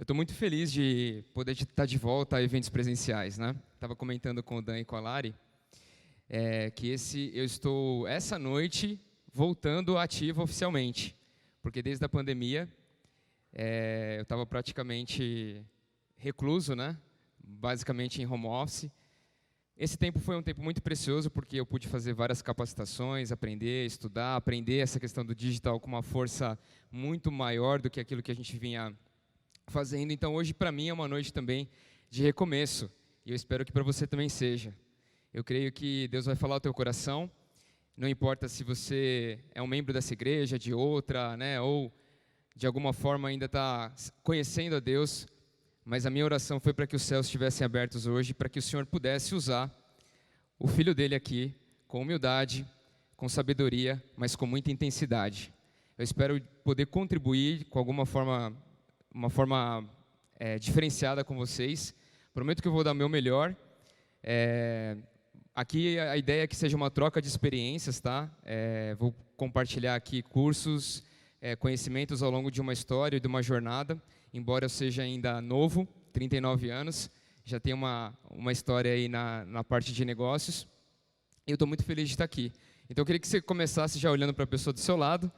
Eu estou muito feliz de poder estar de volta a eventos presenciais, né? Estava comentando com o Dan e com a Lari que eu estou essa noite voltando ativo oficialmente, porque desde a pandemia eu estava praticamente recluso, né? Basicamente em home office. Esse tempo foi um tempo muito precioso porque eu pude fazer várias capacitações, aprender, estudar, aprender essa questão do digital com uma força muito maior do que aquilo que a gente vinha fazendo. Então, hoje, para mim, é uma noite também de recomeço. E eu espero que para você também seja. Eu creio que Deus vai falar ao teu coração. Não importa se você é um membro dessa igreja, de outra, né, ou de alguma forma ainda está conhecendo a Deus, mas a minha oração foi para que os céus estivessem abertos hoje, para que o Senhor pudesse usar o Filho dele aqui, com humildade, com sabedoria, mas com muita intensidade. Eu espero poder contribuir com alguma forma, uma forma diferenciada com vocês. Prometo que eu vou dar o meu melhor. Aqui a ideia é que seja uma troca de experiências, tá? Vou compartilhar aqui cursos, conhecimentos ao longo de uma história e de uma jornada. Embora eu seja ainda novo, 39 anos, já tenho uma história aí na parte de negócios. E eu estou muito feliz de estar aqui. Então eu queria que você começasse já olhando para a pessoa do seu lado.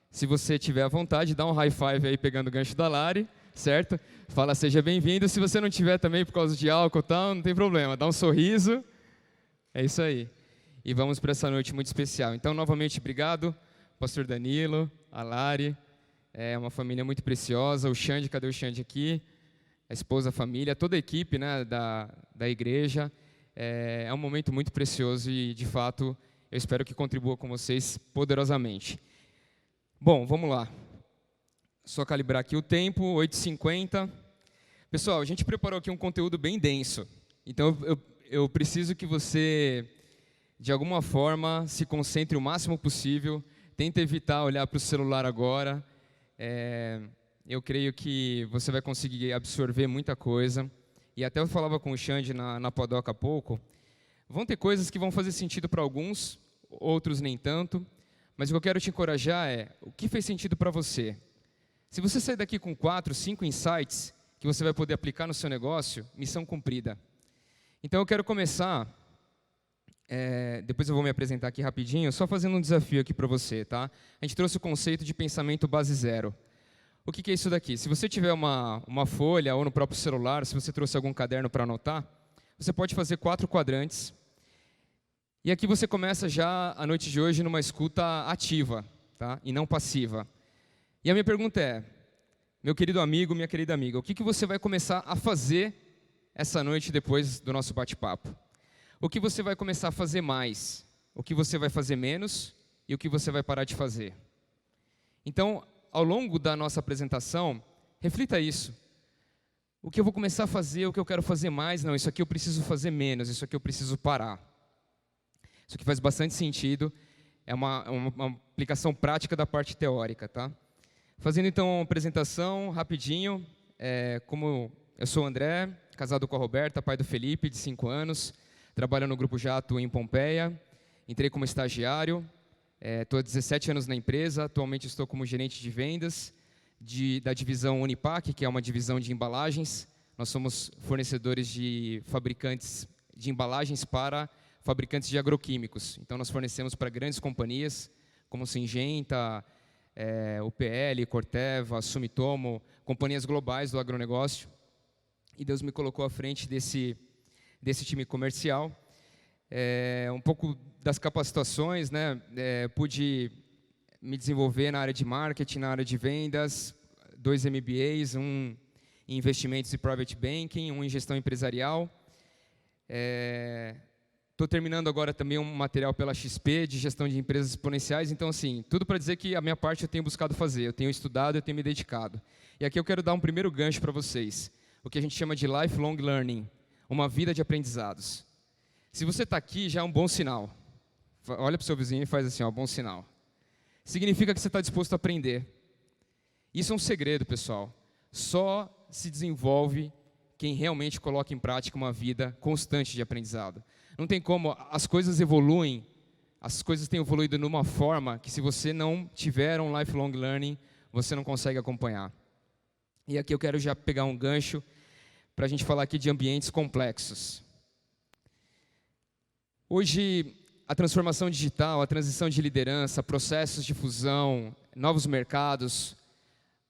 Se você tiver à vontade, dá um high five aí pegando o gancho da Lari, certo? Fala seja bem-vindo. Se você não tiver também por causa de álcool e tal, não tem problema, dá um sorriso. É isso aí. E vamos para essa noite muito especial. Então, novamente, obrigado, pastor Danilo, a Lari. É uma família muito preciosa. O Xande, cadê o Xande aqui? A esposa, a família, toda a equipe, né, da igreja. É um momento muito precioso e, de fato, eu espero que contribua com vocês poderosamente. Bom, vamos lá. Só calibrar aqui o tempo, 8h50. Pessoal, a gente preparou aqui um conteúdo bem denso. Então, eu preciso que você, de alguma forma, se concentre o máximo possível. Tente evitar olhar para o celular agora. Eu creio que você vai conseguir absorver muita coisa. E até eu falava com o Xande na Padoca há pouco. Vão ter coisas que vão fazer sentido para alguns, outros nem tanto. Mas o que eu quero te encorajar é, o que fez sentido para você? Se você sair daqui com 4, 5 insights que você vai poder aplicar no seu negócio, missão cumprida. Então eu quero começar, depois eu vou me apresentar aqui rapidinho, só fazendo um desafio aqui para você, tá? A gente trouxe o conceito de pensamento base zero. O que é isso daqui? Se você tiver uma folha ou no próprio celular, se você trouxe algum caderno para anotar, você pode fazer 4 quadrantes. E aqui você começa já a noite de hoje numa escuta ativa, tá? E não passiva. E a minha pergunta é, meu querido amigo, minha querida amiga, o que você vai começar a fazer essa noite depois do nosso bate-papo? O que você vai começar a fazer mais? O que você vai fazer menos? E o que você vai parar de fazer? Então, ao longo da nossa apresentação, reflita isso. O que eu vou começar a fazer, o que eu quero fazer mais? Não, isso aqui eu preciso fazer menos, isso aqui eu preciso parar. Isso aqui faz bastante sentido, é uma aplicação prática da parte teórica, tá? Fazendo então uma apresentação rapidinho, como eu sou o André, casado com a Roberta, pai do Felipe, de 5 anos, trabalho no Grupo Jato em Pompeia, entrei como estagiário, estou há 17 anos na empresa, atualmente estou como gerente de vendas da divisão Unipac, que é uma divisão de embalagens. Nós somos fornecedores de fabricantes de embalagens para fabricantes de agroquímicos. Então, nós fornecemos para grandes companhias, como Syngenta, UPL, Corteva, Sumitomo, companhias globais do agronegócio. E Deus me colocou à frente desse time comercial. Um pouco das capacitações, né? Pude me desenvolver na área de marketing, na área de vendas, 2 MBAs, um em investimentos e private banking, um em gestão empresarial. Estou terminando agora também um material pela XP, de gestão de empresas exponenciais. Então, assim, tudo para dizer que a minha parte eu tenho buscado fazer, eu tenho estudado, eu tenho me dedicado. E aqui eu quero dar um primeiro gancho para vocês, o que a gente chama de lifelong learning, uma vida de aprendizados. Se você está aqui, já é um bom sinal. Olha para o seu vizinho e faz assim, ó, bom sinal. Significa que você está disposto a aprender. Isso é um segredo, pessoal. Só se desenvolve quem realmente coloca em prática uma vida constante de aprendizado. Não tem como, as coisas evoluem, as coisas têm evoluído numa forma que se você não tiver um lifelong learning, você não consegue acompanhar. E aqui eu quero já pegar um gancho para a gente falar aqui de ambientes complexos. Hoje, a transformação digital, a transição de liderança, processos de fusão, novos mercados,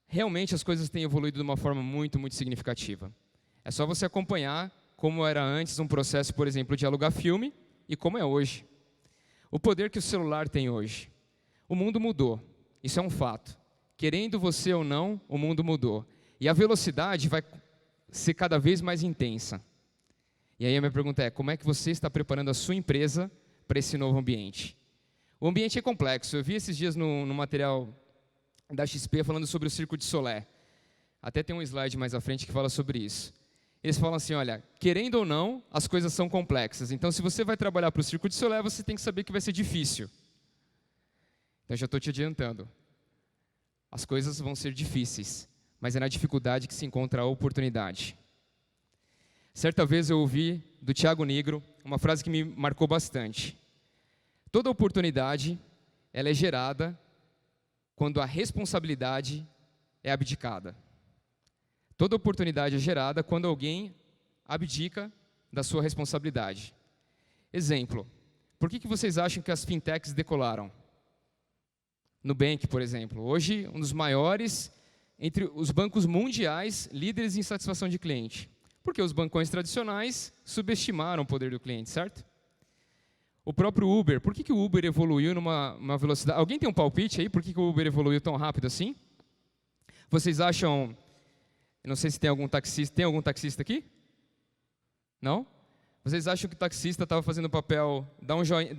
realmente as coisas têm evoluído de uma forma muito, muito significativa. É só você acompanhar como era antes um processo, por exemplo, de alugar filme e como é hoje. O poder que o celular tem hoje. O mundo mudou, isso é um fato. Querendo você ou não, o mundo mudou. E a velocidade vai ser cada vez mais intensa. E aí a minha pergunta é, como é que você está preparando a sua empresa para esse novo ambiente? O ambiente é complexo. Eu vi esses dias no material da XP falando sobre o Circo de Solé. Até tem um slide mais à frente que fala sobre isso. Eles falam assim, olha, querendo ou não, as coisas são complexas. Então, se você vai trabalhar para o Circo de Solé, você tem que saber que vai ser difícil. Então, já estou te adiantando. As coisas vão ser difíceis, mas é na dificuldade que se encontra a oportunidade. Certa vez eu ouvi do Thiago Nigro uma frase que me marcou bastante. Toda oportunidade, ela é gerada quando a responsabilidade é abdicada. Toda oportunidade é gerada quando alguém abdica da sua responsabilidade. Exemplo, por que vocês acham que as fintechs decolaram? Nubank, por exemplo, hoje um dos maiores entre os bancos mundiais líderes em satisfação de cliente. Porque os bancões tradicionais subestimaram o poder do cliente, certo? O próprio Uber, por que o Uber evoluiu numa velocidade... Alguém tem um palpite aí? Por que o Uber evoluiu tão rápido assim? Vocês acham... Eu não sei se tem algum taxista. Tem algum taxista aqui? Não? Vocês acham que o taxista estava fazendo o papel... Dá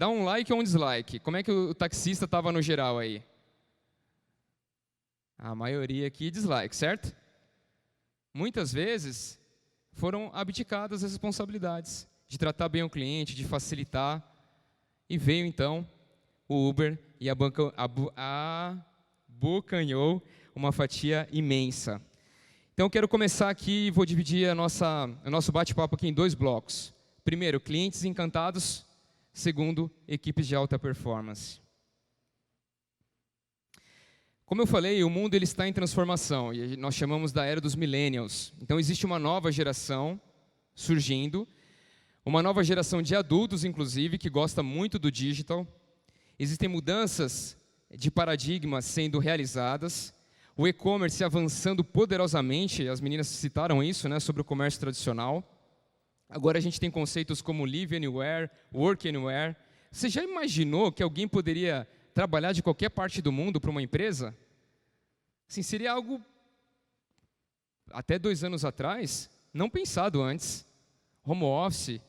um like ou um dislike? Como é que o taxista estava no geral aí? A maioria aqui dislike, certo? Muitas vezes foram abdicadas as responsabilidades de tratar bem o cliente, de facilitar. E veio então o Uber e abocanhou uma fatia imensa. Então eu quero começar aqui e vou dividir o nosso bate-papo aqui em 2 blocos. Primeiro, clientes encantados. Segundo, equipes de alta performance. Como eu falei, o mundo ele está em transformação e nós chamamos da era dos millennials. Então existe uma nova geração surgindo, uma nova geração de adultos, inclusive, que gosta muito do digital. Existem mudanças de paradigmas sendo realizadas, o e-commerce avançando poderosamente, as meninas citaram isso, né, sobre o comércio tradicional. Agora a gente tem conceitos como Live Anywhere, Work Anywhere. Você já imaginou que alguém poderia trabalhar de qualquer parte do mundo para uma empresa? Assim, seria algo, até 2 anos atrás, não pensado antes. Home office.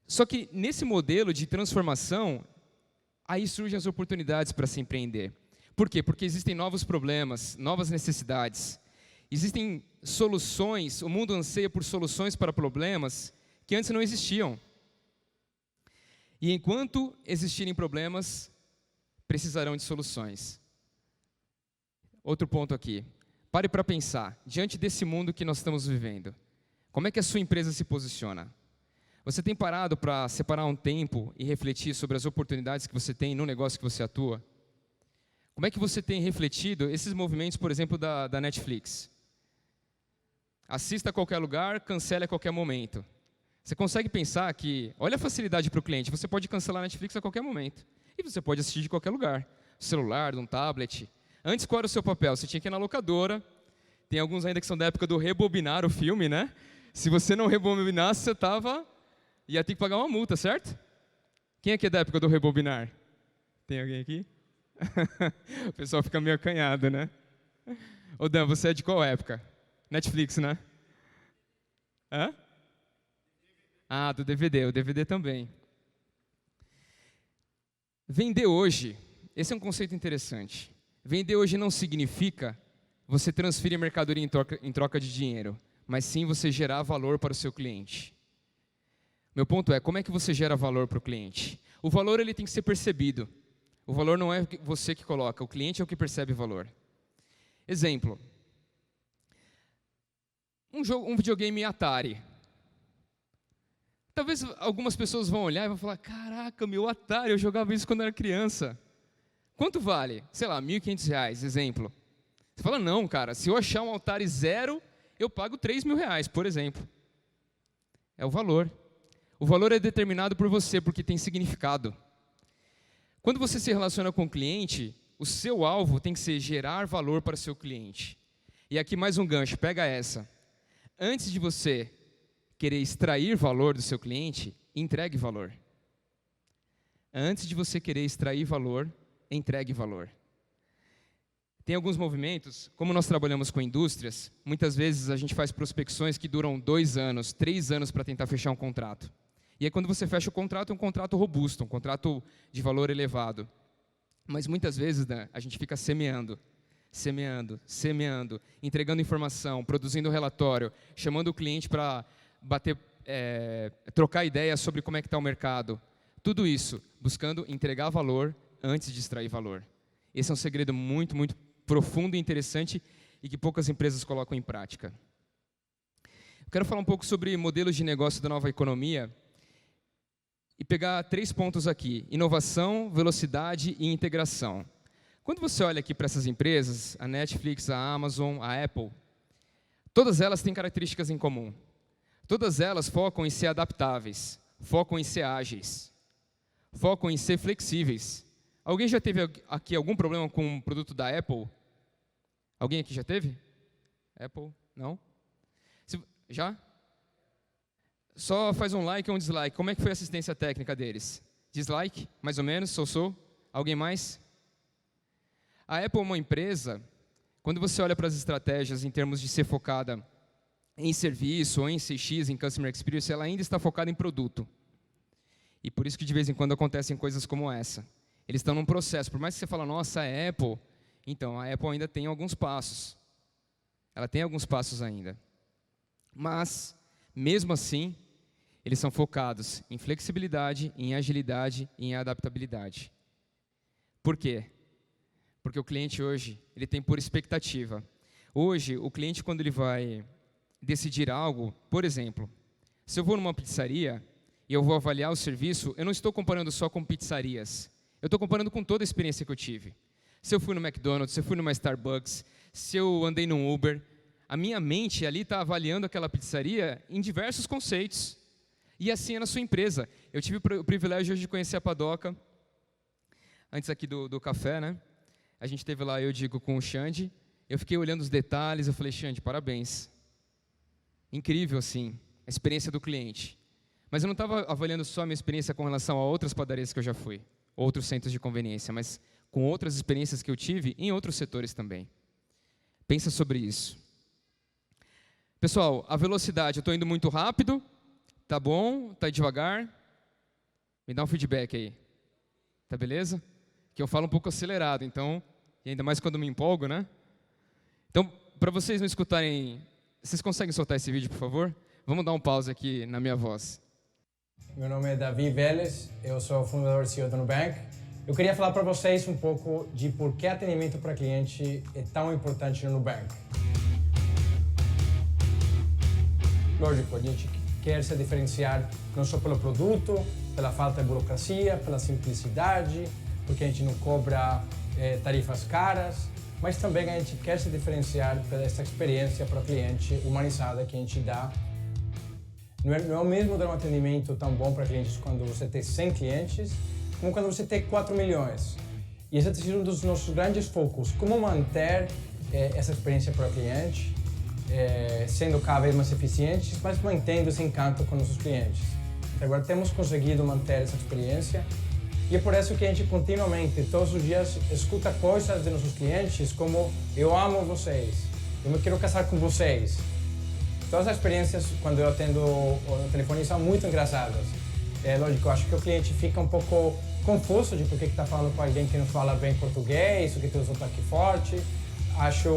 Só que nesse modelo de transformação, aí surgem as oportunidades para se empreender. Por quê? Porque existem novos problemas, novas necessidades. Existem soluções, o mundo anseia por soluções para problemas que antes não existiam. E enquanto existirem problemas, precisarão de soluções. Outro ponto aqui. Pare para pensar, diante desse mundo que nós estamos vivendo, como é que a sua empresa se posiciona? Você tem parado para separar um tempo e refletir sobre as oportunidades que você tem no negócio que você atua? Como é que você tem refletido esses movimentos, por exemplo, da Netflix? Assista a qualquer lugar, cancele a qualquer momento. Você consegue pensar que, olha a facilidade para o cliente, você pode cancelar a Netflix a qualquer momento. E você pode assistir de qualquer lugar. Celular, de um tablet. Antes, qual era o seu papel? Você tinha que ir na locadora. Tem alguns ainda que são da época do rebobinar o filme, né? Se você não rebobinasse, você ia ter que pagar uma multa, certo? Quem aqui é da época do rebobinar? Tem alguém aqui? O pessoal fica meio acanhado, né? Ô Dan, você é de qual época? Netflix, né? Hã? Ah, do DVD, o DVD também. Vender hoje, esse é um conceito interessante. Vender hoje não significa você transferir mercadoria em troca de dinheiro, mas sim você gerar valor para o seu cliente. Meu ponto é, como é que você gera valor para o cliente? O valor ele tem que ser percebido. O valor não é você que coloca, o cliente é o que percebe valor. Exemplo. Um videogame Atari. Talvez algumas pessoas vão olhar e vão falar, caraca, meu Atari, eu jogava isso quando era criança. Quanto vale? Sei lá, R$ 1.500, exemplo. Você fala, não, cara, se eu achar um altar zero, eu pago R$3.000, por exemplo. É o valor. O valor é determinado por você, porque tem significado. Quando você se relaciona com o cliente, o seu alvo tem que ser gerar valor para o seu cliente. E aqui mais um gancho, pega essa. Antes de você querer extrair valor do seu cliente, entregue valor. Antes de você querer extrair valor, entregue valor. Tem alguns movimentos, como nós trabalhamos com indústrias, muitas vezes a gente faz prospecções que duram 2 anos, 3 anos para tentar fechar um contrato. E aí quando você fecha o contrato, é um contrato robusto, um contrato de valor elevado. Mas muitas vezes, né, a gente fica semeando, entregando informação, produzindo relatório, chamando o cliente para trocar ideias sobre como é que está o mercado. Tudo isso buscando entregar valor antes de extrair valor. Esse é um segredo muito, muito profundo e interessante e que poucas empresas colocam em prática. Eu quero falar um pouco sobre modelos de negócio da nova economia e pegar 3 pontos aqui: inovação, velocidade e integração. Quando você olha aqui para essas empresas, a Netflix, a Amazon, a Apple, todas elas têm características em comum. Todas elas focam em ser adaptáveis, focam em ser ágeis, focam em ser flexíveis. Alguém já teve aqui algum problema com um produto da Apple? Alguém aqui já teve? Apple? Não? Já? Só faz um like ou um dislike. Como é que foi a assistência técnica deles? Dislike? Mais ou menos? Sou? Alguém mais? A Apple é uma empresa, quando você olha para as estratégias em termos de ser focada em serviço ou em CX, em Customer Experience, ela ainda está focada em produto. E por isso que de vez em quando acontecem coisas como essa. Eles estão num processo. Por mais que você fale, nossa, a Apple... Então, a Apple ainda tem alguns passos. Ela tem alguns passos ainda. Mas, mesmo assim, eles são focados em flexibilidade, em agilidade e em adaptabilidade. Por quê? Porque o cliente hoje, ele tem por expectativa. Hoje, o cliente, quando ele vai decidir algo, por exemplo, se eu vou numa pizzaria e eu vou avaliar o serviço, eu não estou comparando só com pizzarias. Eu estou comparando com toda a experiência que eu tive. Se eu fui no McDonald's, se eu fui numa Starbucks, se eu andei num Uber, a minha mente ali está avaliando aquela pizzaria em diversos conceitos. E assim é na sua empresa. Eu tive o privilégio hoje de conhecer a Padoca, antes aqui do café, né? A gente esteve lá, eu digo, com o Xande. Eu fiquei olhando os detalhes, eu falei, Xande, parabéns. Incrível, assim, a experiência do cliente. Mas eu não estava avaliando só a minha experiência com relação a outras padarias que eu já fui, outros centros de conveniência, mas com outras experiências que eu tive em outros setores também. Pensa sobre isso. Pessoal, a velocidade, eu estou indo muito rápido, tá bom, tá devagar? Me dá um feedback aí. Tá beleza? Que eu falo um pouco acelerado, então, e ainda mais quando me empolgo, né? Então, para vocês não escutarem, vocês conseguem soltar esse vídeo, por favor? Vamos dar um pause aqui na minha voz. Meu nome é Davi Vélez, eu sou o fundador e CEO do Nubank. Eu queria falar para vocês um pouco de por que atendimento para cliente é tão importante no Nubank. Lógico, a gente quer se diferenciar não só pelo produto, pela falta de burocracia, pela simplicidade, porque a gente não cobra tarifas caras, mas também a gente quer se diferenciar pela essa experiência para o cliente humanizada que a gente dá. Não é o mesmo dar um atendimento tão bom para clientes quando você tem 100 clientes, como quando você tem 4 milhões. E esse tem sido um dos nossos grandes focos, como manter essa experiência para o cliente, sendo cada vez mais eficientes, mas mantendo esse encanto com nossos clientes. Agora temos conseguido manter essa experiência e é por isso que a gente continuamente, todos os dias, escuta coisas de nossos clientes como eu amo vocês, eu me quero casar com vocês. Todas as experiências quando eu atendo o telefone são muito engraçadas. Lógico, eu acho que o cliente fica um pouco confuso de por que está falando com alguém que não fala bem português, ou que tem um sotaque forte. Acho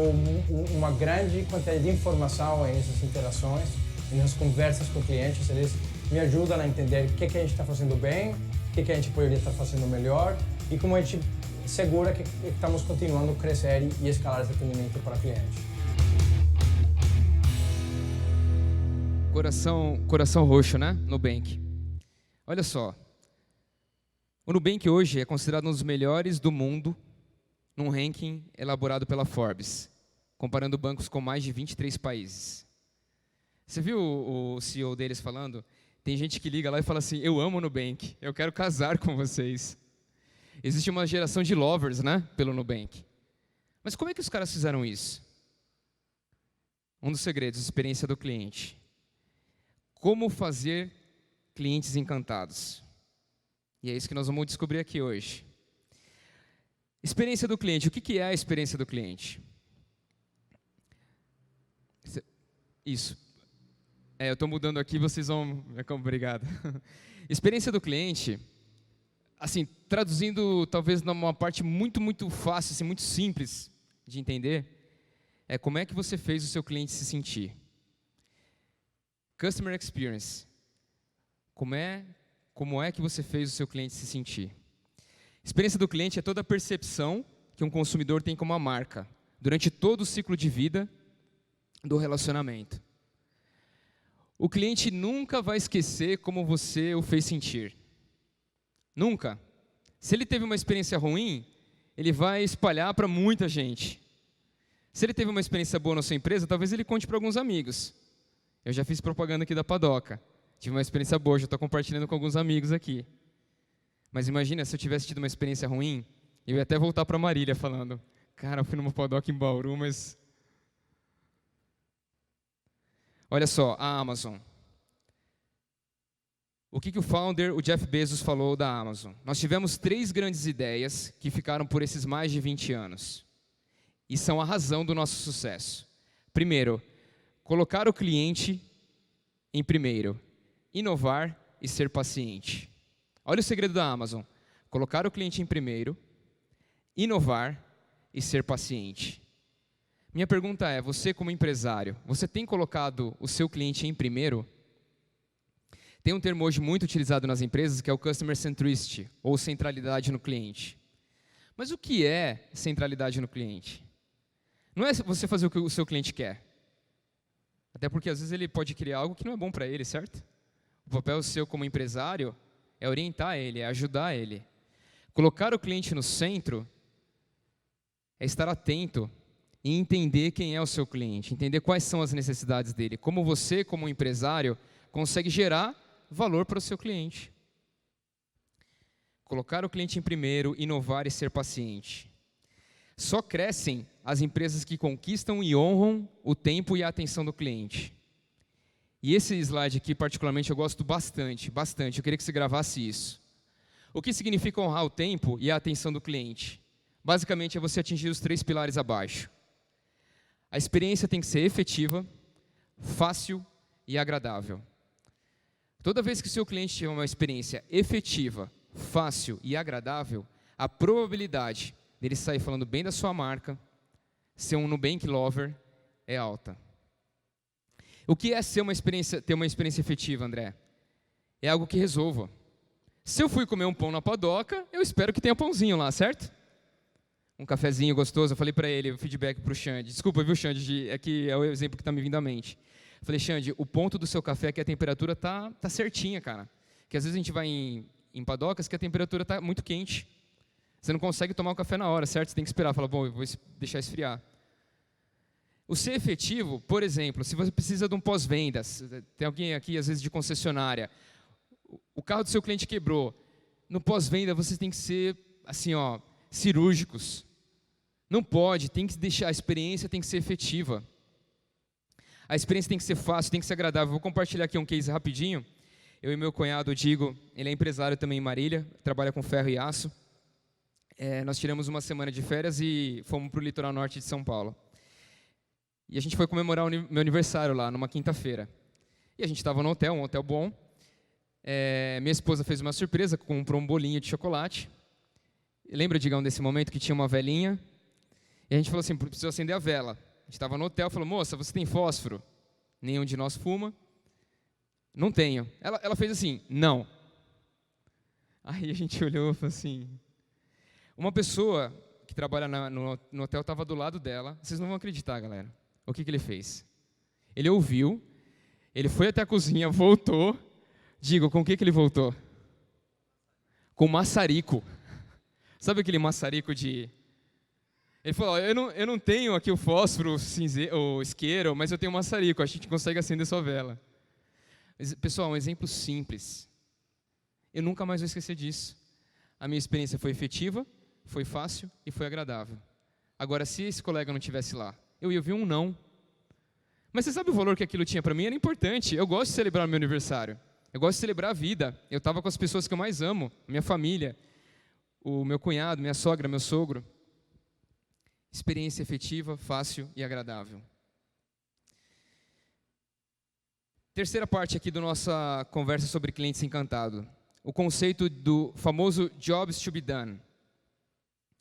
uma grande quantidade de informação nessas interações, nessas conversas com clientes. Eles me ajudam a entender o que a gente está fazendo bem, o que a gente poderia estar fazendo melhor e como a gente segura que estamos continuando a crescer e escalar esse atendimento para cliente. Coração roxo, né? Nubank. Olha só. O Nubank hoje é considerado um dos melhores do mundo num ranking elaborado pela Forbes. comparando bancos com mais de 23 países. Você viu o CEO deles falando? Tem gente que liga lá e fala assim, eu amo o Nubank, eu quero casar com vocês. Existe uma geração de lovers, né, pelo Nubank. Mas como é que os caras fizeram isso? Um dos segredos, experiência do cliente. Como fazer clientes encantados. E é isso que nós vamos descobrir aqui hoje. Experiência do cliente. O que é a experiência do cliente? Isso. Eu estou mudando aqui, vocês vão... Obrigado. Experiência do cliente, assim, traduzindo talvez numa parte muito, muito fácil, assim, muito simples de entender, é como é que você fez o seu cliente se sentir. Customer Experience. Como é que você fez o seu cliente se sentir? Experiência do cliente é toda a percepção que um consumidor tem como uma marca, durante todo o ciclo de vida do relacionamento. O cliente nunca vai esquecer como você o fez sentir. Nunca. Se ele teve uma experiência ruim, ele vai espalhar para muita gente. Se ele teve uma experiência boa na sua empresa, talvez ele conte para alguns amigos. Eu já fiz propaganda aqui da Padoca. Tive uma experiência boa, já estou compartilhando com alguns amigos aqui. Mas imagina, se eu tivesse tido uma experiência ruim, eu ia até voltar para Marília falando, cara, eu fui numa Padoca em Bauru, mas... Olha só, a Amazon. O que o founder, o Jeff Bezos, falou da Amazon? Nós tivemos 3 grandes ideias que ficaram por esses mais de 20 anos. E são a razão do nosso sucesso. Primeiro, colocar o cliente em primeiro. Inovar e ser paciente. Olha o segredo da Amazon. Colocar o cliente em primeiro, inovar e ser paciente. Minha pergunta é, você como empresário, você tem colocado o seu cliente em primeiro? Tem um termo hoje muito utilizado nas empresas que é o Customer Centricity, ou centralidade no cliente. Mas o que é centralidade no cliente? Não é você fazer o que o seu cliente quer. Até porque às vezes ele pode criar algo que não é bom para ele, certo? O papel seu como empresário é orientar ele, é ajudar ele. Colocar o cliente no centro é estar atento e entender quem é o seu cliente, entender quais são as necessidades dele, como você, como empresário, consegue gerar valor para o seu cliente. Colocar o cliente em primeiro, inovar e ser paciente. Só crescem as empresas que conquistam e honram o tempo e a atenção do cliente. E esse slide aqui, particularmente, eu gosto bastante. Eu queria que você gravasse isso. O que significa honrar o tempo e a atenção do cliente? Basicamente, é você atingir os 3 pilares abaixo. A experiência tem que ser efetiva, fácil e agradável. Toda vez que o seu cliente tiver uma experiência efetiva, fácil e agradável, a probabilidade dele sair falando bem da sua marca, ser um Nubank lover, é alta. O que é ter uma experiência efetiva, André? É algo que resolva. Se eu fui comer um pão na Padoca, eu espero que tenha pãozinho lá, certo? Um cafezinho gostoso. Eu falei para ele, o feedback para o Xande. Desculpa, viu, Xande? É que é o exemplo que está me vindo à mente. Eu falei, Xande, o ponto do seu café é que a temperatura tá certinha, cara. Que às vezes a gente vai em padocas que a temperatura está muito quente. Você não consegue tomar o café na hora, certo? Você tem que esperar. Fala, bom, eu vou deixar esfriar. O ser efetivo, por exemplo, se você precisa de um pós-vendas, tem alguém aqui, às vezes, de concessionária, o carro do seu cliente quebrou. No pós-venda, vocês têm que ser, assim, ó, cirúrgicos. Não pode, tem que deixar, a experiência tem que ser efetiva. A experiência tem que ser fácil, tem que ser agradável. Vou compartilhar aqui um case rapidinho. Eu e meu cunhado, o Digo, ele é empresário também em Marília, trabalha com ferro e aço. Nós tiramos uma semana de férias e fomos para o litoral norte de São Paulo. E a gente foi comemorar o meu aniversário lá, numa quinta-feira. E a gente estava no hotel, um hotel bom. Minha esposa fez uma surpresa, comprou um bolinho de chocolate. Lembra, Digão, desse momento que tinha uma velinha? E a gente falou assim, precisa acender a vela. A gente estava no hotel, falou, moça, você tem fósforo? Nenhum de nós fuma. Não tenho. Ela fez assim, não. Aí a gente olhou e falou assim... Uma pessoa que trabalha no hotel estava do lado dela. Vocês não vão acreditar, galera. O que ele fez? Ele ouviu, ele foi até a cozinha, voltou. Digo, com o que ele voltou? Com maçarico. Sabe aquele maçarico de... Ele falou, eu não tenho aqui o fósforo, o isqueiro, mas eu tenho o maçarico, a gente consegue acender sua vela. Pessoal, um exemplo simples. Eu nunca mais vou esquecer disso. A minha experiência foi efetiva, foi fácil e foi agradável. Agora, se esse colega não estivesse lá, eu ia ouvir um não. Mas você sabe o valor que aquilo tinha para mim? Era importante. Eu gosto de celebrar o meu aniversário. Eu gosto de celebrar a vida. Eu estava com as pessoas que eu mais amo, minha família, o meu cunhado, minha sogra, meu sogro. Experiência efetiva, fácil e agradável. Terceira parte aqui da nossa conversa sobre clientes encantados. O conceito do famoso jobs to be done.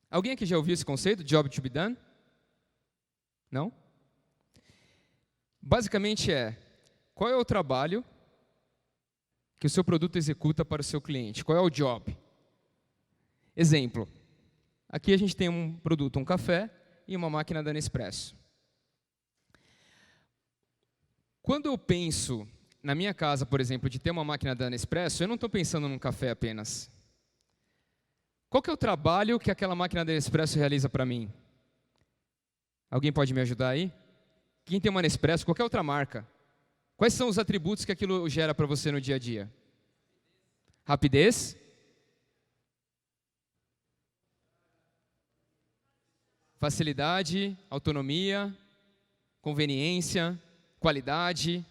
Alguém aqui já ouviu esse conceito, job to be done? Não? Basicamente qual é o trabalho que o seu produto executa para o seu cliente? Qual é o job? Exemplo. Aqui a gente tem um produto, um café e uma máquina da Nespresso. Quando eu penso na minha casa, por exemplo, de ter uma máquina da Nespresso, eu não estou pensando num café apenas. Qual que é o trabalho que aquela máquina da Nespresso realiza para mim? Alguém pode me ajudar aí? Quem tem uma Nespresso, qualquer outra marca, quais são os atributos que aquilo gera para você no dia a dia? Rapidez? Facilidade, autonomia, conveniência, qualidade.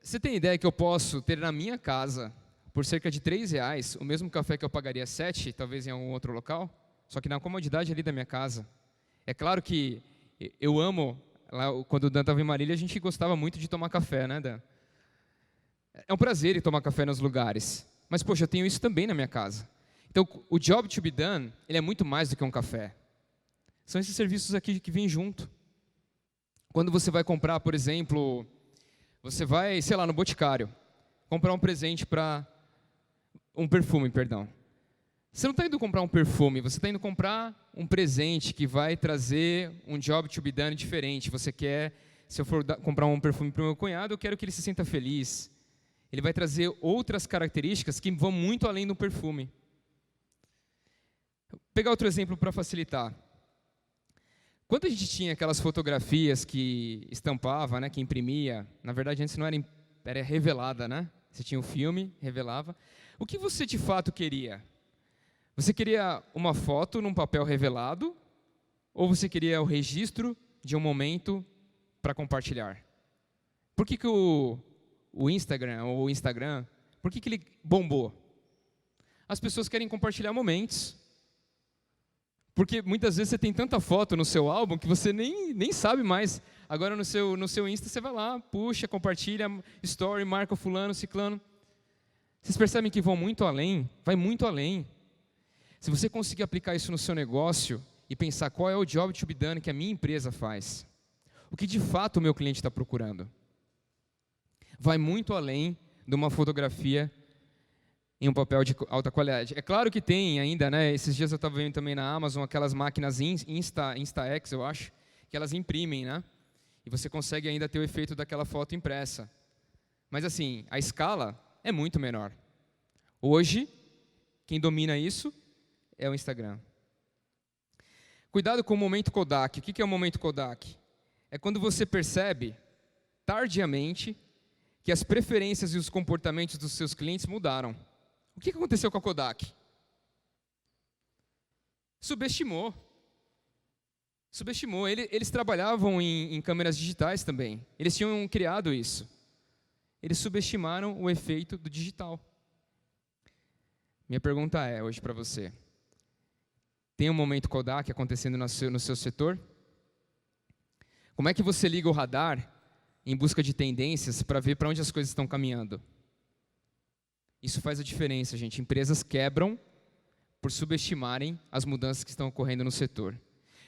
Você tem ideia que eu posso ter na minha casa, por cerca de R$3, o mesmo café que eu pagaria 7, talvez em algum outro local, só que na comodidade ali da minha casa. É claro que eu amo, lá, quando o Dan estava em Marília, a gente gostava muito de tomar café, né, Dan? É um prazer ir tomar café nos lugares, mas, poxa, eu tenho isso também na minha casa. Então, o job to be done, ele é muito mais do que um café. São esses serviços aqui que vêm junto. Quando você vai comprar, por exemplo, você vai, sei lá, no Boticário, comprar um presente para... um perfume, perdão. Você não está indo comprar um perfume, você está indo comprar um presente que vai trazer um job to be done diferente. Você quer, se eu for comprar um perfume para o meu cunhado, eu quero que ele se sinta feliz. Ele vai trazer outras características que vão muito além do perfume. Vou pegar outro exemplo para facilitar. Quando a gente tinha aquelas fotografias que estampava, né, que imprimia, na verdade antes não era revelada, né? Você tinha um filme, revelava. O que você de fato queria? Você queria uma foto num papel revelado? Ou você queria o registro de um momento para compartilhar? Por que o Instagram, por que ele bombou? As pessoas querem compartilhar momentos. Porque muitas vezes você tem tanta foto no seu álbum que você nem sabe mais. Agora no seu Insta você vai lá, puxa, compartilha, story, marca o fulano, ciclano. Vocês percebem que vão muito além? Vai muito além. Se você conseguir aplicar isso no seu negócio e pensar qual é o job to be done que a minha empresa faz, o que de fato o meu cliente está procurando, vai muito além de uma fotografia em um papel de alta qualidade. É claro que tem ainda, né? Esses dias eu estava vendo também na Amazon aquelas máquinas InstaX, eu acho, que elas imprimem, né? E você consegue ainda ter o efeito daquela foto impressa. Mas assim, a escala é muito menor. Hoje, quem domina isso é o Instagram. Cuidado com o momento Kodak. O que é o momento Kodak? É quando você percebe, tardiamente, que as preferências e os comportamentos dos seus clientes mudaram. O que aconteceu com a Kodak? Subestimou. Eles trabalhavam em câmeras digitais também. Eles tinham criado isso. Eles subestimaram o efeito do digital. Minha pergunta é, hoje para você, tem um momento Kodak acontecendo no seu setor? Como é que você liga o radar em busca de tendências para ver para onde as coisas estão caminhando? Isso faz a diferença, gente. Empresas quebram por subestimarem as mudanças que estão ocorrendo no setor.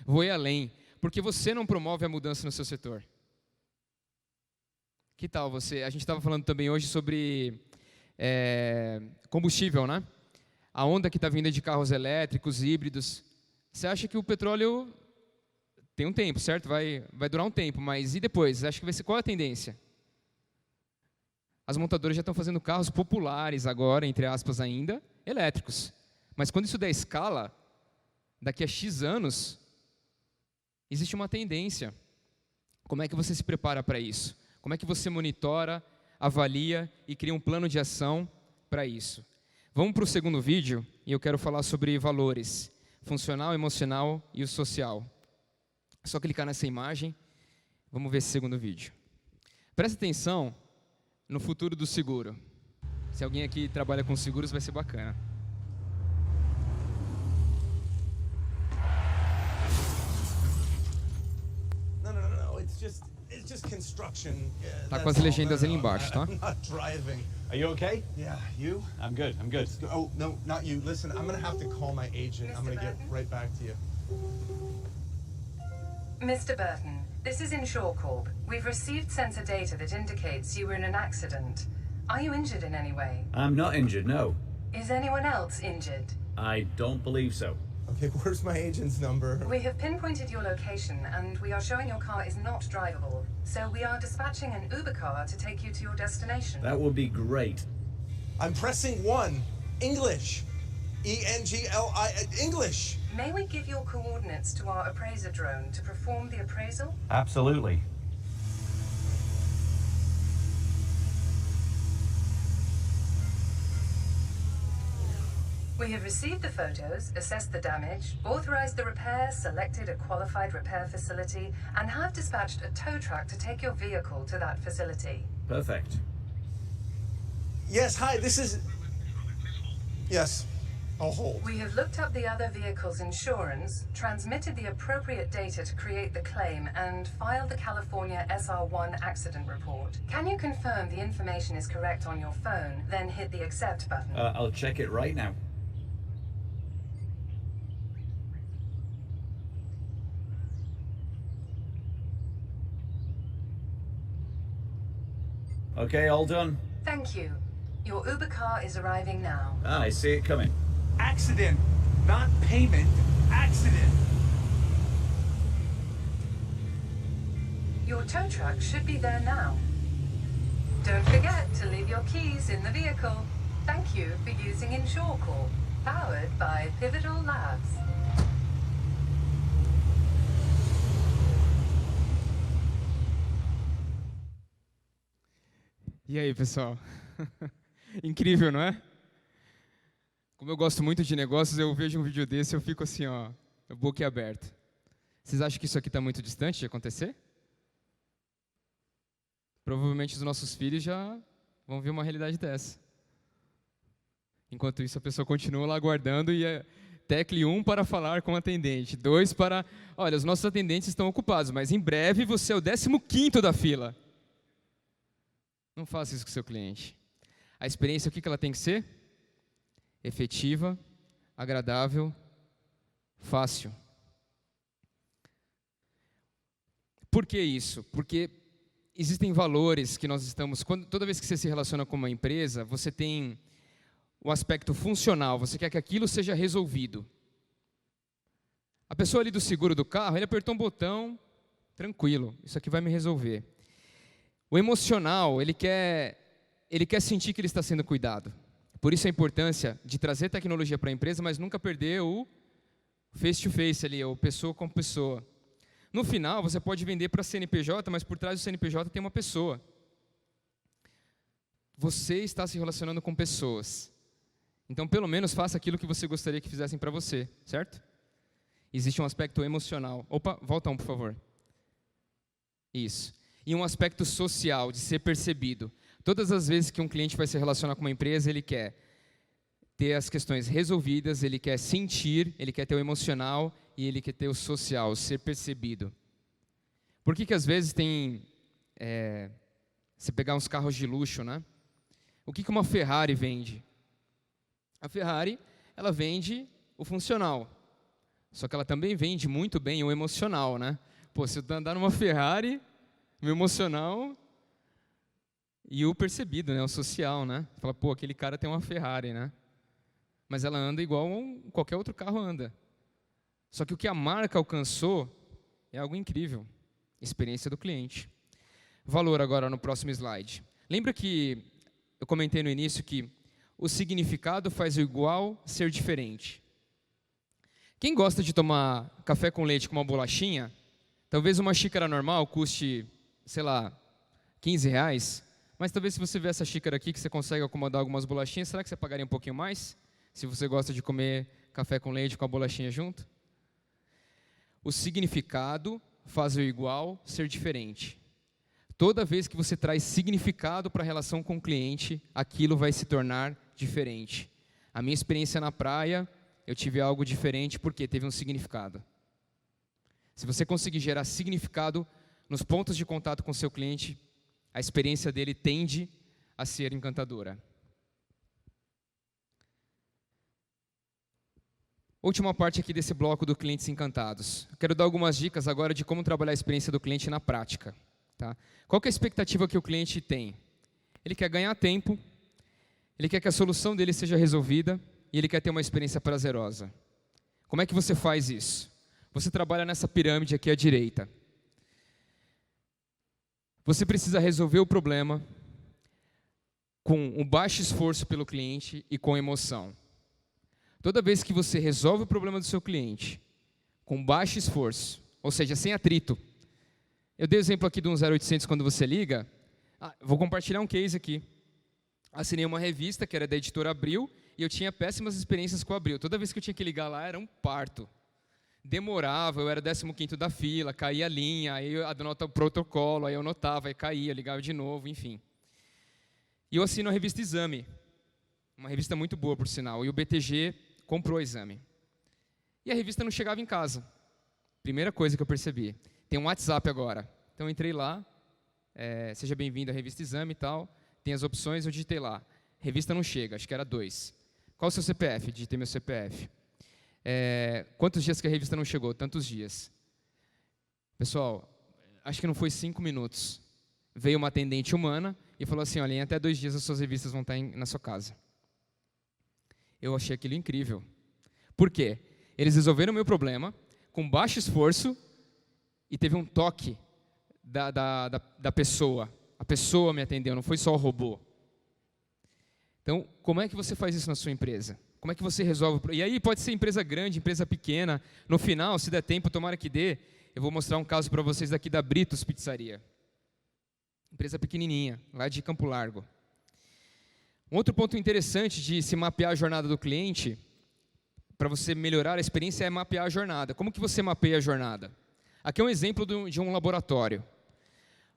Vou ir além. Por que você não promove a mudança no seu setor? Que tal você? A gente estava falando também hoje sobre combustível, né? A onda que está vindo de carros elétricos, híbridos. Você acha que o petróleo tem um tempo, certo? Vai durar um tempo, mas e depois? Você acha que vai ser qual é a tendência? As montadoras já estão fazendo carros populares agora, entre aspas ainda, elétricos. Mas quando isso der escala, daqui a X anos, existe uma tendência. Como é que você se prepara para isso? Como é que você monitora, avalia e cria um plano de ação para isso? Vamos para o segundo vídeo e eu quero falar sobre valores, funcional, emocional e o social. É só clicar nessa imagem, vamos ver esse segundo vídeo. Presta atenção no futuro do seguro. Se alguém aqui trabalha com seguros, vai ser bacana. It's just construction. Tá com as legendas ali embaixo, tá? I'm not driving. Are you okay? Yeah, you? I'm good. Oh, no, not you. Listen, I'm gonna have to call my agent. I'm gonna get right back to you. Mr. Burton, this is Insure Corp. We've received sensor data that indicates you were in an accident. Are you injured in any way? I'm not injured, no. Is anyone else injured? I don't believe so. Okay, where's my agent's number? We have pinpointed your location and we are showing your car is not drivable. So we are dispatching an Uber car to take you to your destination. That would be great. I'm pressing 1. English. E-N-G-L-I... English. May we give your coordinates to our appraiser drone to perform the appraisal? Absolutely. We have received the photos, assessed the damage, authorized the repair, selected a qualified repair facility, and have dispatched a tow truck to take your vehicle to that facility. Perfect. Yes, hi, this is... Yes, I'll hold. We have looked up the other vehicle's insurance, transmitted the appropriate data to create the claim, and filed the California SR1 accident report. Can you confirm the information is correct on your phone, then hit the accept button? I'll check it right now. Okay, all done. Thank you. Your Uber car is arriving now. Ah, I see it coming. Accident, not payment. Accident. Your tow truck should be there now. Don't forget to leave your keys in the vehicle. Thank you for using Insure Corp, powered by Pivotal Labs. E aí, pessoal? Incrível, não é? Como eu gosto muito de negócios, eu vejo um vídeo desse e eu fico assim, ó, boquiaberto. Vocês acham que isso aqui está muito distante de acontecer? Provavelmente os nossos filhos já vão ver uma realidade dessa. Enquanto isso, a pessoa continua lá aguardando e tecle 1 para falar com o atendente, 2 para... Olha, os nossos atendentes estão ocupados, mas em breve você é o 15º da fila. Não faça isso com o seu cliente. A experiência, o que ela tem que ser? Efetiva, agradável, fácil. Por que isso? Porque existem valores que nós estamos... Toda vez que você se relaciona com uma empresa, você tem o aspecto funcional, você quer que aquilo seja resolvido. A pessoa ali do seguro do carro, ele apertou um botão, tranquilo, isso aqui vai me resolver. O emocional, ele quer sentir que ele está sendo cuidado. Por isso a importância de trazer tecnologia para a empresa, mas nunca perder o face-to-face ali, ou pessoa com pessoa. No final, você pode vender para CNPJ, mas por trás do CNPJ tem uma pessoa. Você está se relacionando com pessoas. Então, pelo menos, faça aquilo que você gostaria que fizessem para você, certo? Existe um aspecto emocional. Opa, volta um, por favor. Isso. E um aspecto social, de ser percebido. Todas as vezes que um cliente vai se relacionar com uma empresa, ele quer ter as questões resolvidas, ele quer sentir, ele quer ter o emocional e ele quer ter o social, ser percebido. Por que às vezes tem... você pegar uns carros de luxo, né? O que uma Ferrari vende? A Ferrari, ela vende o funcional. Só que ela também vende muito bem o emocional, né? Pô, se eu andar numa Ferrari... O emocional e o percebido, né? O social, né? Fala, pô, aquele cara tem uma Ferrari, né? Mas ela anda igual qualquer outro carro anda. Só que o que a marca alcançou é algo incrível. Experiência do cliente. Valor agora no próximo slide. Lembra que eu comentei no início que o significado faz o igual ser diferente. Quem gosta de tomar café com leite com uma bolachinha, talvez uma xícara normal custe, sei lá, R$15, mas talvez se você ver essa xícara aqui, que você consegue acomodar algumas bolachinhas, será que você pagaria um pouquinho mais? Se você gosta de comer café com leite com a bolachinha junto? O significado faz o igual ser diferente. Toda vez que você traz significado para a relação com o cliente, aquilo vai se tornar diferente. A minha experiência na praia, eu tive algo diferente porque teve um significado. Se você conseguir gerar significado nos pontos de contato com o seu cliente, a experiência dele tende a ser encantadora. Última parte aqui desse bloco do Clientes Encantados. Quero dar algumas dicas agora de como trabalhar a experiência do cliente na prática. Tá? Qual que é a expectativa que o cliente tem? Ele quer ganhar tempo, ele quer que a solução dele seja resolvida e ele quer ter uma experiência prazerosa. Como é que você faz isso? Você trabalha nessa pirâmide aqui à direita. Você precisa resolver o problema com um baixo esforço pelo cliente e com emoção. Toda vez que você resolve o problema do seu cliente com baixo esforço, ou seja, sem atrito. Eu dei o exemplo aqui do 0800 quando você liga. Vou compartilhar um case aqui. Assinei uma revista que era da editora Abril e eu tinha péssimas experiências com a Abril. Toda vez que eu tinha que ligar lá era um parto. Demorava, eu era 15º da fila, caía a linha, aí eu anotava o protocolo, aí eu anotava, aí caía, ligava de novo, enfim. E eu assino a revista Exame, uma revista muito boa, por sinal, e o BTG comprou o Exame. E a revista não chegava em casa. Primeira coisa que eu percebi. Tem um WhatsApp agora. Então eu entrei lá, seja bem-vindo à revista Exame e tal, tem as opções, eu digitei lá. Revista não chega, acho que era 2. Qual o seu CPF? Digitei meu CPF. Quantos dias que a revista não chegou? Tantos dias. Pessoal, acho que não foi 5 minutos. Veio uma atendente humana e falou assim, olha, em até 2 dias as suas revistas vão estar na sua casa. Eu achei aquilo incrível. Por quê? Eles resolveram o meu problema com baixo esforço e teve um toque da pessoa. A pessoa me atendeu, não foi só o robô. Então, como é que você faz isso na sua empresa? Como é que você resolve? E aí pode ser empresa grande, empresa pequena. No final, se der tempo, tomara que dê, eu vou mostrar um caso para vocês daqui da Britos Pizzaria. Empresa pequenininha, lá de Campo Largo. Um outro ponto interessante de se mapear a jornada do cliente, para você melhorar a experiência, é mapear a jornada. Como que você mapeia a jornada? Aqui é um exemplo de um laboratório.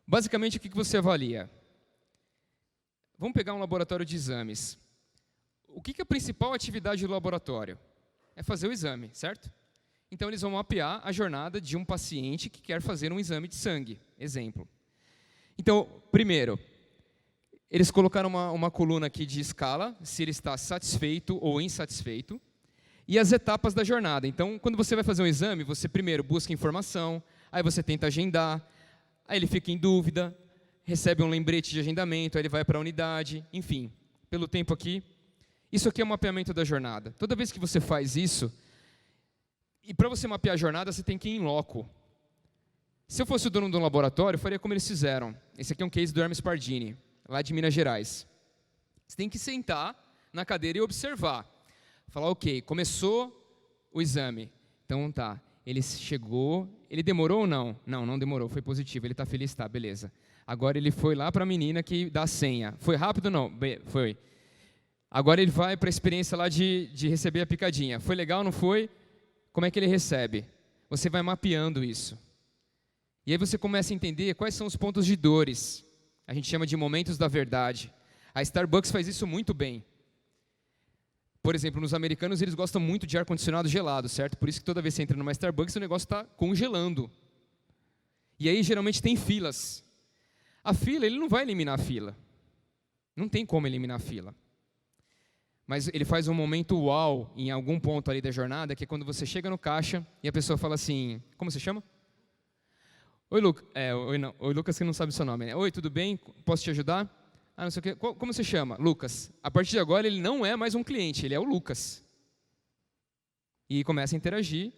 Basicamente, o que você avalia? Vamos pegar um laboratório de exames. O que é a principal atividade do laboratório? É fazer o exame, certo? Então, eles vão mapear a jornada de um paciente que quer fazer um exame de sangue. Exemplo. Então, primeiro, eles colocaram uma coluna aqui de escala, se ele está satisfeito ou insatisfeito, e as etapas da jornada. Então, quando você vai fazer um exame, você primeiro busca informação, aí você tenta agendar, aí ele fica em dúvida, recebe um lembrete de agendamento, aí ele vai para a unidade, enfim. Pelo tempo aqui, isso aqui é o mapeamento da jornada. Toda vez que você faz isso, e para você mapear a jornada, você tem que ir em loco. Se eu fosse o dono de um laboratório, eu faria como eles fizeram. Esse aqui é um case do Hermes Pardini, lá de Minas Gerais. Você tem que sentar na cadeira e observar. Falar, ok, começou o exame. Então, tá, ele chegou, ele demorou ou não? Não, não demorou, foi positivo, ele está feliz, tá, beleza. Agora ele foi lá para a menina que dá a senha. Foi rápido ou não? Foi. Agora ele vai para a experiência lá de receber a picadinha. Foi legal, não foi? Como é que ele recebe? Você vai mapeando isso. E aí você começa a entender quais são os pontos de dores. A gente chama de momentos da verdade. A Starbucks faz isso muito bem. Por exemplo, nos americanos, eles gostam muito de ar-condicionado gelado, certo? Por isso que toda vez que você entra numa Starbucks, o negócio está congelando. E aí, geralmente, tem filas. A fila, ele não vai eliminar a fila. Não tem como eliminar a fila. Mas ele faz um momento uau em algum ponto ali da jornada, que é quando você chega no caixa e a pessoa fala assim, como você chama? Oi, Lucas, que não sabe o seu nome, né? Oi, tudo bem? Posso te ajudar? Não sei o quê. Como você chama? Lucas. A partir de agora, ele não é mais um cliente, ele é o Lucas. E começa a interagir.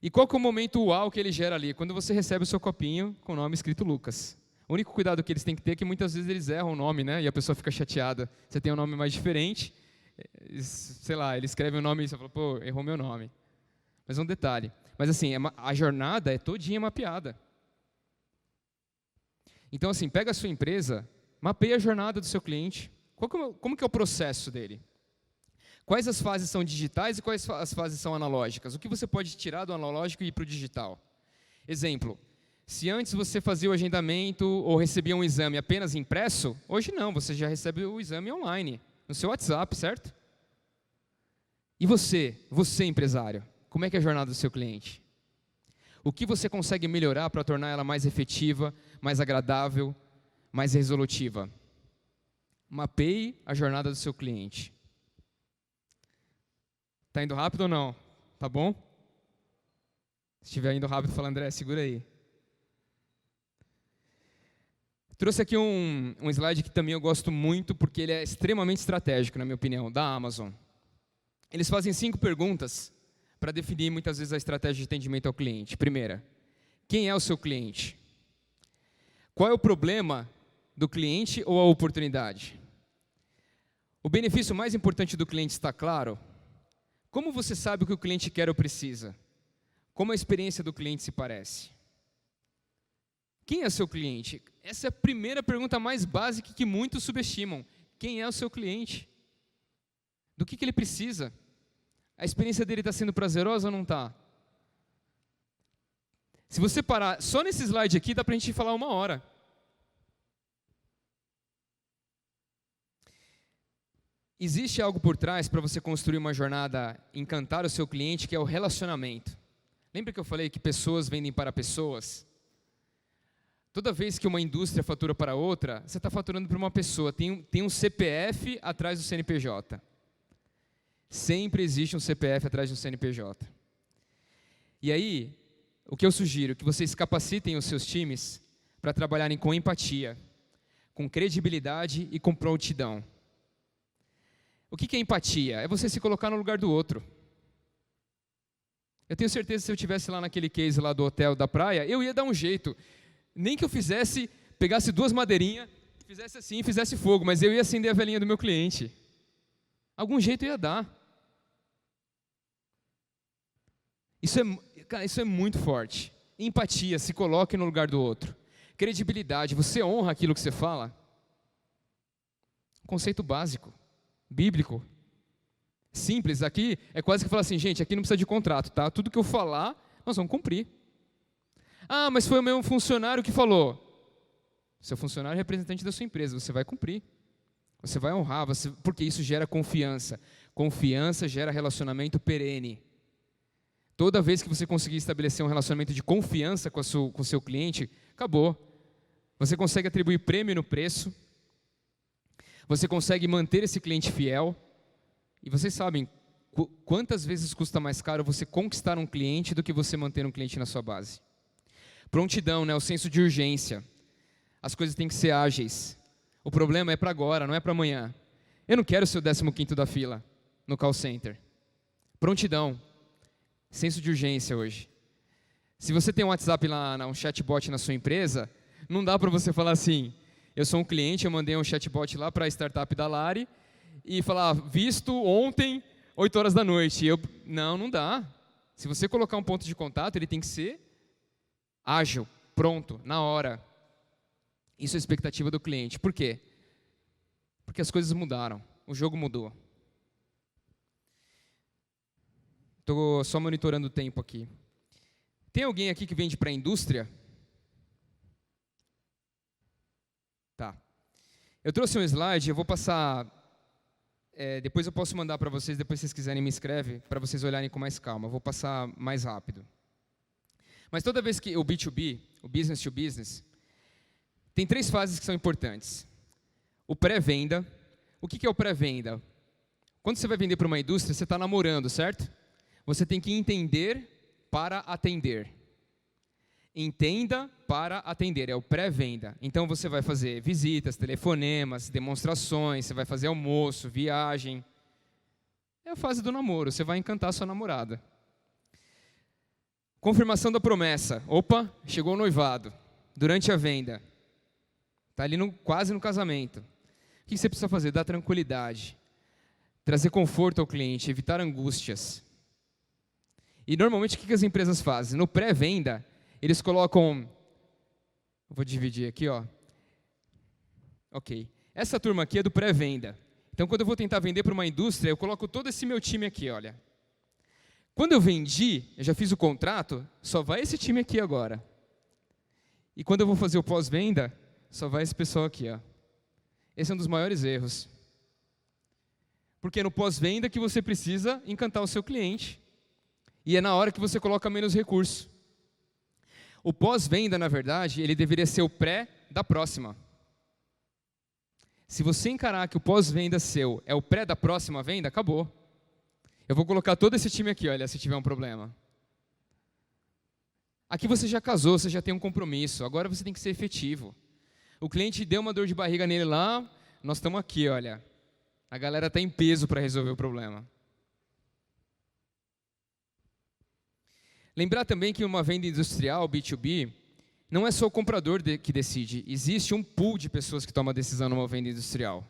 E qual que é o momento uau que ele gera ali? Quando você recebe o seu copinho com o nome escrito Lucas. O único cuidado que eles têm que ter é que muitas vezes eles erram o nome, né? E a pessoa fica chateada. Você tem um nome mais diferente, sei lá, ele escreve o nome e você fala, pô, errou meu nome. Mas é um detalhe. Mas assim, a jornada é todinha mapeada. Então assim, pega a sua empresa, mapeia a jornada do seu cliente. Como que é o processo dele? Quais as fases são digitais e quais as fases são analógicas? O que você pode tirar do analógico e ir para o digital? Exemplo, se antes você fazia o agendamento ou recebia um exame apenas impresso, hoje não, você já recebe o exame online, no seu WhatsApp, certo? E você empresário, como é que é a jornada do seu cliente? O que você consegue melhorar para tornar ela mais efetiva, mais agradável, mais resolutiva? Mapeie a jornada do seu cliente. Está indo rápido ou não? Tá bom? Se estiver indo rápido, fala, André, segura aí. Trouxe aqui um slide que também eu gosto muito, porque ele é extremamente estratégico, na minha opinião, da Amazon. Eles fazem 5 perguntas para definir, muitas vezes, a estratégia de atendimento ao cliente. Primeira, quem é o seu cliente? Qual é o problema do cliente ou a oportunidade? O benefício mais importante do cliente está claro? Como você sabe o que o cliente quer ou precisa? Como a experiência do cliente se parece? Quem é seu cliente? Essa é a primeira pergunta mais básica que muitos subestimam. Quem é o seu cliente? Do que ele precisa? A experiência dele está sendo prazerosa ou não está? Se você parar só nesse slide aqui, dá para a gente falar 1 hora. Existe algo por trás para você construir uma jornada, encantar o seu cliente, que é o relacionamento. Lembra que eu falei que pessoas vendem para pessoas? Toda vez que uma indústria fatura para outra, você está faturando para uma pessoa. Tem um CPF atrás do CNPJ. Sempre existe um CPF atrás do CNPJ. E aí, o que eu sugiro? Que vocês capacitem os seus times para trabalharem com empatia, com credibilidade e com prontidão. O que é empatia? É você se colocar no lugar do outro. Eu tenho certeza que se eu estivesse lá naquele case lá do hotel da praia, eu ia dar um jeito. Nem que eu pegasse 2 madeirinhas, fizesse assim, fizesse fogo, mas eu ia acender a velhinha do meu cliente. Algum jeito eu ia dar. Isso é muito forte. Empatia, se coloque no lugar do outro. Credibilidade, você honra aquilo que você fala. Conceito básico, bíblico. Simples, aqui é quase que falar assim, gente, aqui não precisa de contrato, tá? Tudo que eu falar, nós vamos cumprir. Ah, mas foi o meu funcionário que falou. Seu funcionário é representante da sua empresa, você vai cumprir. Você vai honrar, porque isso gera confiança. Confiança gera relacionamento perene. Toda vez que você conseguir estabelecer um relacionamento de confiança com o seu cliente, acabou. Você consegue atribuir prêmio no preço. Você consegue manter esse cliente fiel. E vocês sabem quantas vezes custa mais caro você conquistar um cliente do que você manter um cliente na sua base. Prontidão, né? O senso de urgência. As coisas têm que ser ágeis. O problema é para agora, não é para amanhã. Eu não quero ser o 15º da fila no call center. Prontidão. Senso de urgência hoje. Se você tem um WhatsApp lá, um chatbot na sua empresa, não dá para você falar assim, eu sou um cliente, eu mandei um chatbot lá para a startup da Lari e falar, visto ontem, 8 horas da noite. Não dá. Se você colocar um ponto de contato, ele tem que ser ágil, pronto, na hora. Isso é a expectativa do cliente. Por quê? Porque as coisas mudaram, o jogo mudou. Estou só monitorando o tempo aqui. Tem alguém aqui que vende para a indústria? Tá. Eu trouxe um slide, eu vou passar... depois eu posso mandar para vocês, depois se vocês quiserem me escreve, para vocês olharem com mais calma. Eu vou passar mais rápido. Mas toda vez que o B2B, o business to business, tem 3 fases que são importantes. O pré-venda. O que é o pré-venda? Quando você vai vender para uma indústria, você está namorando, certo? Você tem que entender para atender. Entenda para atender, é o pré-venda. Então você vai fazer visitas, telefonemas, demonstrações, você vai fazer almoço, viagem. É a fase do namoro, você vai encantar a sua namorada. Confirmação da promessa. Opa, chegou o noivado. Durante a venda. Está ali quase no casamento. O que você precisa fazer? Dar tranquilidade. Trazer conforto ao cliente, evitar angústias. E normalmente o que as empresas fazem? No pré-venda, eles colocam... Vou dividir aqui, ó. Ok. Essa turma aqui é do pré-venda. Então, quando eu vou tentar vender para uma indústria, eu coloco todo esse meu time aqui, olha. Quando eu vendi, eu já fiz o contrato, só vai esse time aqui agora. E quando eu vou fazer o pós-venda, só vai esse pessoal aqui, ó. Esse é um dos maiores erros. Porque é no pós-venda que você precisa encantar o seu cliente. E é na hora que você coloca menos recurso. O pós-venda, na verdade, ele deveria ser o pré da próxima. Se você encarar que o pós-venda seu é o pré da próxima venda, acabou. Eu vou colocar todo esse time aqui, olha, se tiver um problema. Aqui você já casou, você já tem um compromisso, agora você tem que ser efetivo. O cliente deu uma dor de barriga nele lá, nós estamos aqui, olha. A galera está em peso para resolver o problema. Lembrar também que uma venda industrial, B2B, não é só o comprador que decide. Existe um pool de pessoas que tomam a decisão numa venda industrial.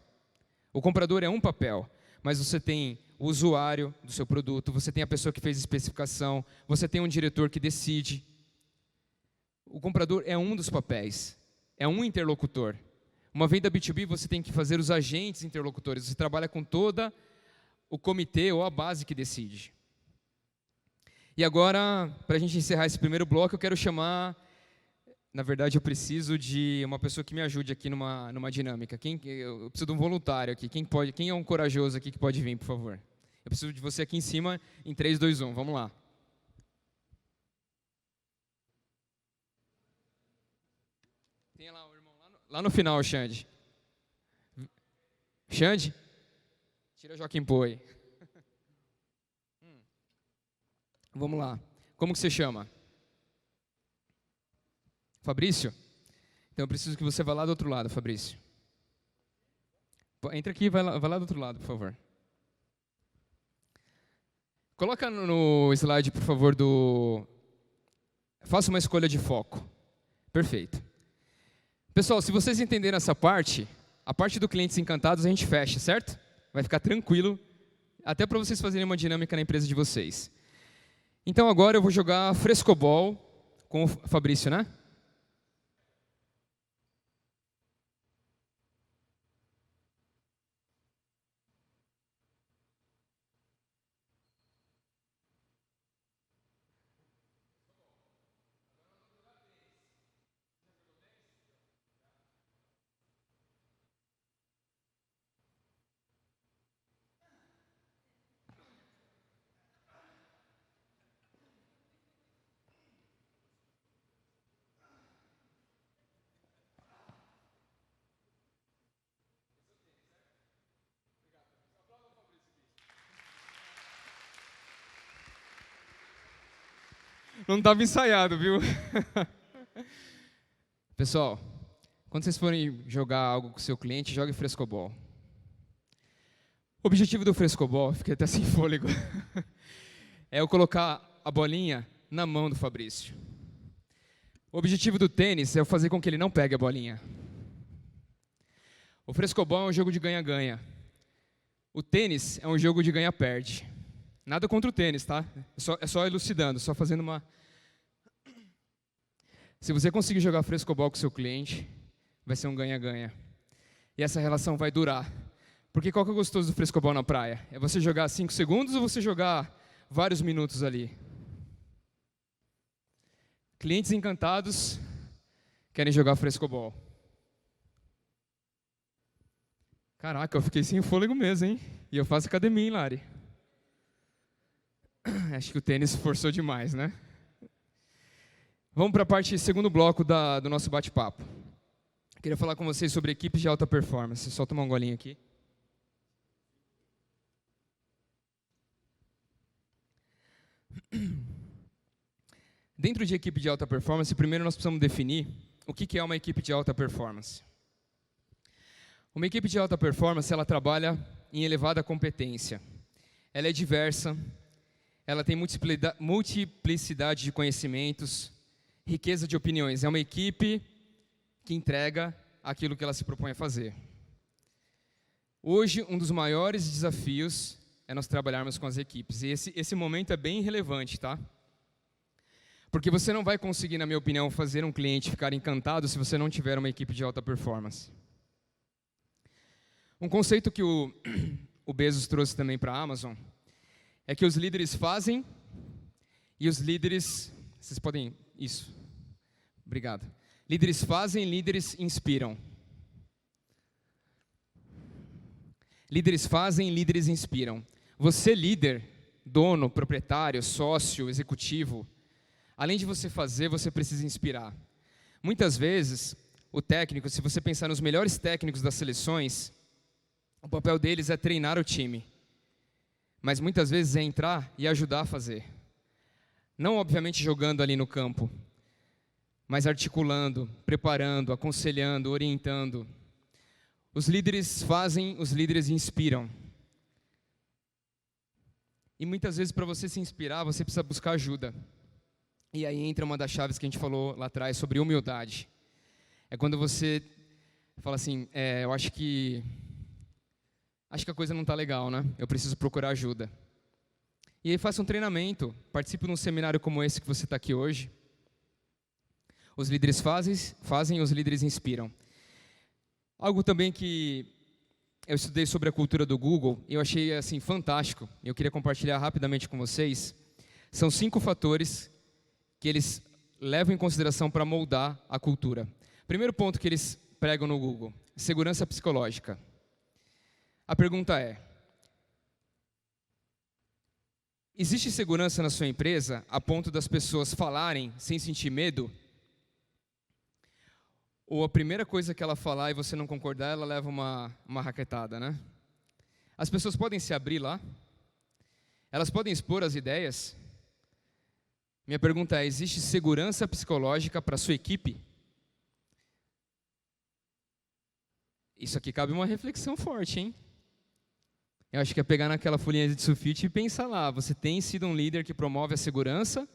O comprador é um papel, mas você tem o usuário do seu produto, você tem a pessoa que fez a especificação, você tem um diretor que decide. O comprador é um dos papéis, é um interlocutor. Uma venda B2B, você tem que fazer os agentes interlocutores, você trabalha com toda o comitê ou a base que decide. E agora, para a gente encerrar esse primeiro bloco, eu quero chamar... Na verdade, eu preciso de uma pessoa que me ajude aqui numa dinâmica. Eu preciso de um voluntário aqui. Quem é um corajoso aqui que pode vir, por favor? Eu preciso de você aqui em cima, em 3, 2, 1. Vamos lá. Tem lá o irmão, lá no final, Xande. Xande? Tira Joaquim Pô aí. Vamos lá. Como que você chama? Fabrício? Então eu preciso que você vá lá do outro lado, Fabrício. Entra aqui e vai lá do outro lado, por favor. Coloca no slide, por favor, Faça uma escolha de foco. Perfeito. Pessoal, se vocês entenderam essa parte, a parte do clientes encantados a gente fecha, certo? Vai ficar tranquilo, até para vocês fazerem uma dinâmica na empresa de vocês. Então agora eu vou jogar frescobol com o Fabrício, né? Não estava ensaiado, viu? Pessoal, quando vocês forem jogar algo com o seu cliente, jogue frescobol. O objetivo do frescobol, fiquei até sem fôlego, é eu colocar a bolinha na mão do Fabrício. O objetivo do tênis é eu fazer com que ele não pegue a bolinha. O frescobol é um jogo de ganha-ganha. O tênis é um jogo de ganha-perde. Nada contra o tênis, tá? É só elucidando, só fazendo uma... Se você conseguir jogar frescobol com o seu cliente, vai ser um ganha-ganha. E essa relação vai durar. Porque qual que é o gostoso do frescobol na praia? É você jogar 5 segundos ou você jogar vários minutos ali? Clientes encantados querem jogar frescobol. Caraca, eu fiquei sem fôlego mesmo, hein? E eu faço academia, hein, Lari? Acho que o tênis forçou demais, né? Vamos para a parte segundo bloco do nosso bate-papo. Queria falar com vocês sobre equipes de alta performance. Só tomar um golinho aqui. Dentro de equipe de alta performance, primeiro nós precisamos definir o que é uma equipe de alta performance. Uma equipe de alta performance, ela trabalha em elevada competência. Ela é diversa, ela tem multiplicidade de conhecimentos, riqueza de opiniões. É uma equipe que entrega aquilo que ela se propõe a fazer. Hoje, um dos maiores desafios é nós trabalharmos com as equipes. E esse momento é bem relevante, tá? Porque você não vai conseguir, na minha opinião, fazer um cliente ficar encantado se você não tiver uma equipe de alta performance. Um conceito que o Bezos trouxe também para a Amazon é que os líderes fazem e os líderes... Vocês podem... Isso. Obrigado. Líderes fazem, líderes inspiram. Líderes fazem, líderes inspiram. Você, líder, dono, proprietário, sócio, executivo, além de você fazer, você precisa inspirar. Muitas vezes, o técnico, se você pensar nos melhores técnicos das seleções, o papel deles é treinar o time. Mas muitas vezes é entrar e ajudar a fazer. Não, obviamente, jogando ali no campo, mas articulando, preparando, aconselhando, orientando. Os líderes fazem, os líderes inspiram. E muitas vezes, para você se inspirar, você precisa buscar ajuda. E aí entra uma das chaves que a gente falou lá atrás, sobre humildade. É quando você fala assim, eu acho que a coisa não está legal, né? Eu preciso procurar ajuda. E aí faça um treinamento, participe de um seminário como esse que você está aqui hoje. Os líderes fazem, os líderes inspiram. Algo também que eu estudei sobre a cultura do Google, e eu achei assim fantástico, e eu queria compartilhar rapidamente com vocês, são 5 fatores que eles levam em consideração para moldar a cultura. Primeiro ponto que eles pregam no Google, segurança psicológica. A pergunta é, existe segurança na sua empresa a ponto das pessoas falarem sem sentir medo? Ou a primeira coisa que ela falar e você não concordar, ela leva uma raquetada, né? As pessoas podem se abrir lá? Elas podem expor as ideias? Minha pergunta é, existe segurança psicológica para a sua equipe? Isso aqui cabe uma reflexão forte, hein? Eu acho que é pegar naquela folhinha de sulfite e pensar lá, você tem sido um líder que promove a segurança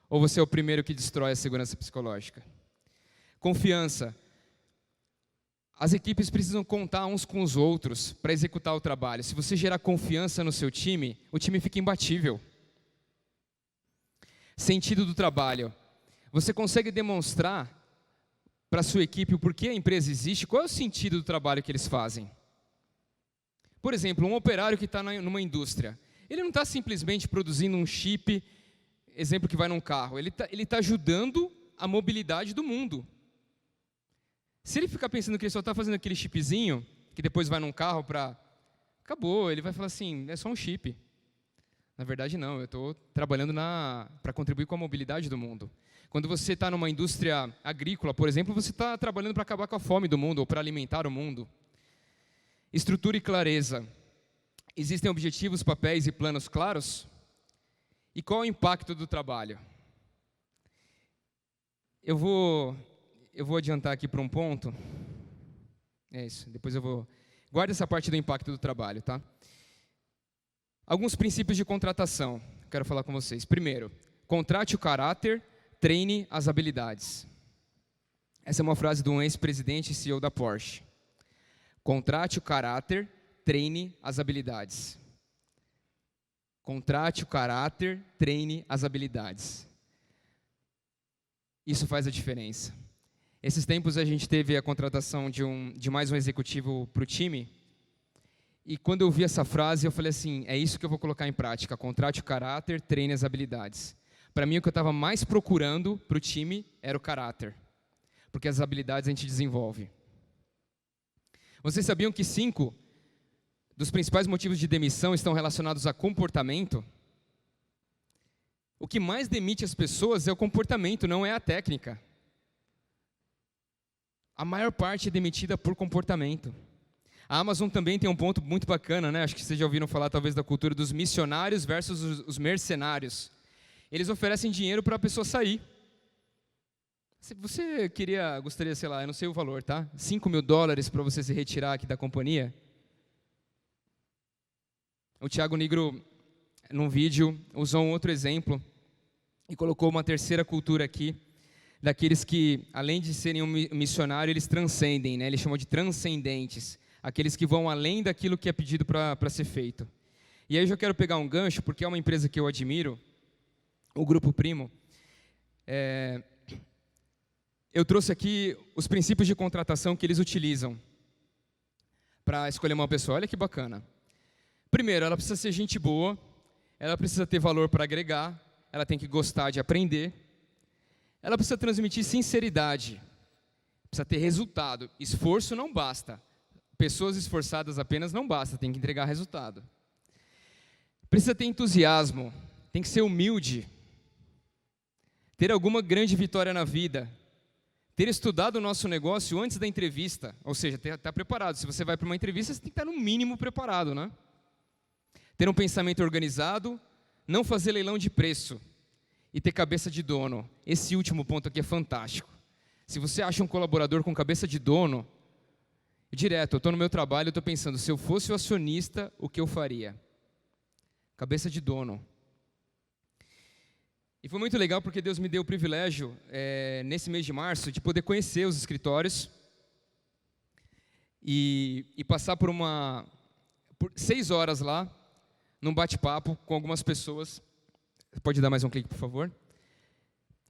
ou você é o primeiro que destrói a segurança psicológica? Confiança. As equipes precisam contar uns com os outros para executar o trabalho. Se você gerar confiança no seu time, o time fica imbatível. Sentido do trabalho. Você consegue demonstrar para a sua equipe o porquê a empresa existe? Qual é o sentido do trabalho que eles fazem? Por exemplo, um operário que está numa indústria, ele não está simplesmente produzindo um chip, exemplo que vai num carro, ele tá ajudando a mobilidade do mundo. Se ele ficar pensando que ele só está fazendo aquele chipzinho, que depois vai num carro para... Acabou, ele vai falar assim, é só um chip. Na verdade não, eu estou trabalhando para contribuir com a mobilidade do mundo. Quando você está numa indústria agrícola, por exemplo, você está trabalhando para acabar com a fome do mundo, ou para alimentar o mundo. Estrutura e clareza. Existem objetivos, papéis e planos claros? E qual é o impacto do trabalho? Eu vou adiantar aqui para um ponto. É isso, depois eu vou... Guarda essa parte do impacto do trabalho, tá? Alguns princípios de contratação, quero falar com vocês. Primeiro, contrate o caráter, treine as habilidades. Essa é uma frase de um ex-presidente e CEO da Porsche. Contrate o caráter, treine as habilidades. Contrate o caráter, treine as habilidades. Isso faz a diferença. Esses tempos a gente teve a contratação de mais um executivo para o time. E quando eu vi essa frase, eu falei assim, é isso que eu vou colocar em prática. Contrate o caráter, treine as habilidades. Para mim, o que eu estava mais procurando para o time era o caráter. Porque as habilidades a gente desenvolve. Vocês sabiam que 5 dos principais motivos de demissão estão relacionados a comportamento? O que mais demite as pessoas é o comportamento, não é a técnica. A maior parte é demitida por comportamento. A Amazon também tem um ponto muito bacana, né? Acho que vocês já ouviram falar talvez da cultura dos missionários versus os mercenários. Eles oferecem dinheiro para a pessoa sair. Se você gostaria, sei lá, eu não sei o valor, tá? $5.000 para você se retirar aqui da companhia. O Thiago Nigro, num vídeo, usou um outro exemplo e colocou uma terceira cultura aqui, daqueles que, além de serem um missionário, eles transcendem, né? Ele chamou de transcendentes, aqueles que vão além daquilo que é pedido para ser feito. E aí eu já quero pegar um gancho, porque é uma empresa que eu admiro, o Grupo Primo. Eu trouxe aqui os princípios de contratação que eles utilizam para escolher uma pessoa. Olha que bacana. Primeiro, ela precisa ser gente boa, ela precisa ter valor para agregar, ela tem que gostar de aprender, ela precisa transmitir sinceridade, precisa ter resultado. Esforço não basta. Pessoas esforçadas apenas não basta, tem que entregar resultado. Precisa ter entusiasmo, tem que ser humilde, ter alguma grande vitória na vida, ter estudado o nosso negócio antes da entrevista, ou seja, estar preparado. Se você vai para uma entrevista, você tem que estar no mínimo preparado, né? Ter um pensamento organizado, não fazer leilão de preço e ter cabeça de dono. Esse último ponto aqui é fantástico. Se você acha um colaborador com cabeça de dono, direto, eu estou no meu trabalho, eu estou pensando, se eu fosse o acionista, o que eu faria? Cabeça de dono. E foi muito legal porque Deus me deu o privilégio, nesse mês de março, de poder conhecer os escritórios e passar por 6 horas lá, num bate-papo com algumas pessoas. Pode dar mais um clique, por favor?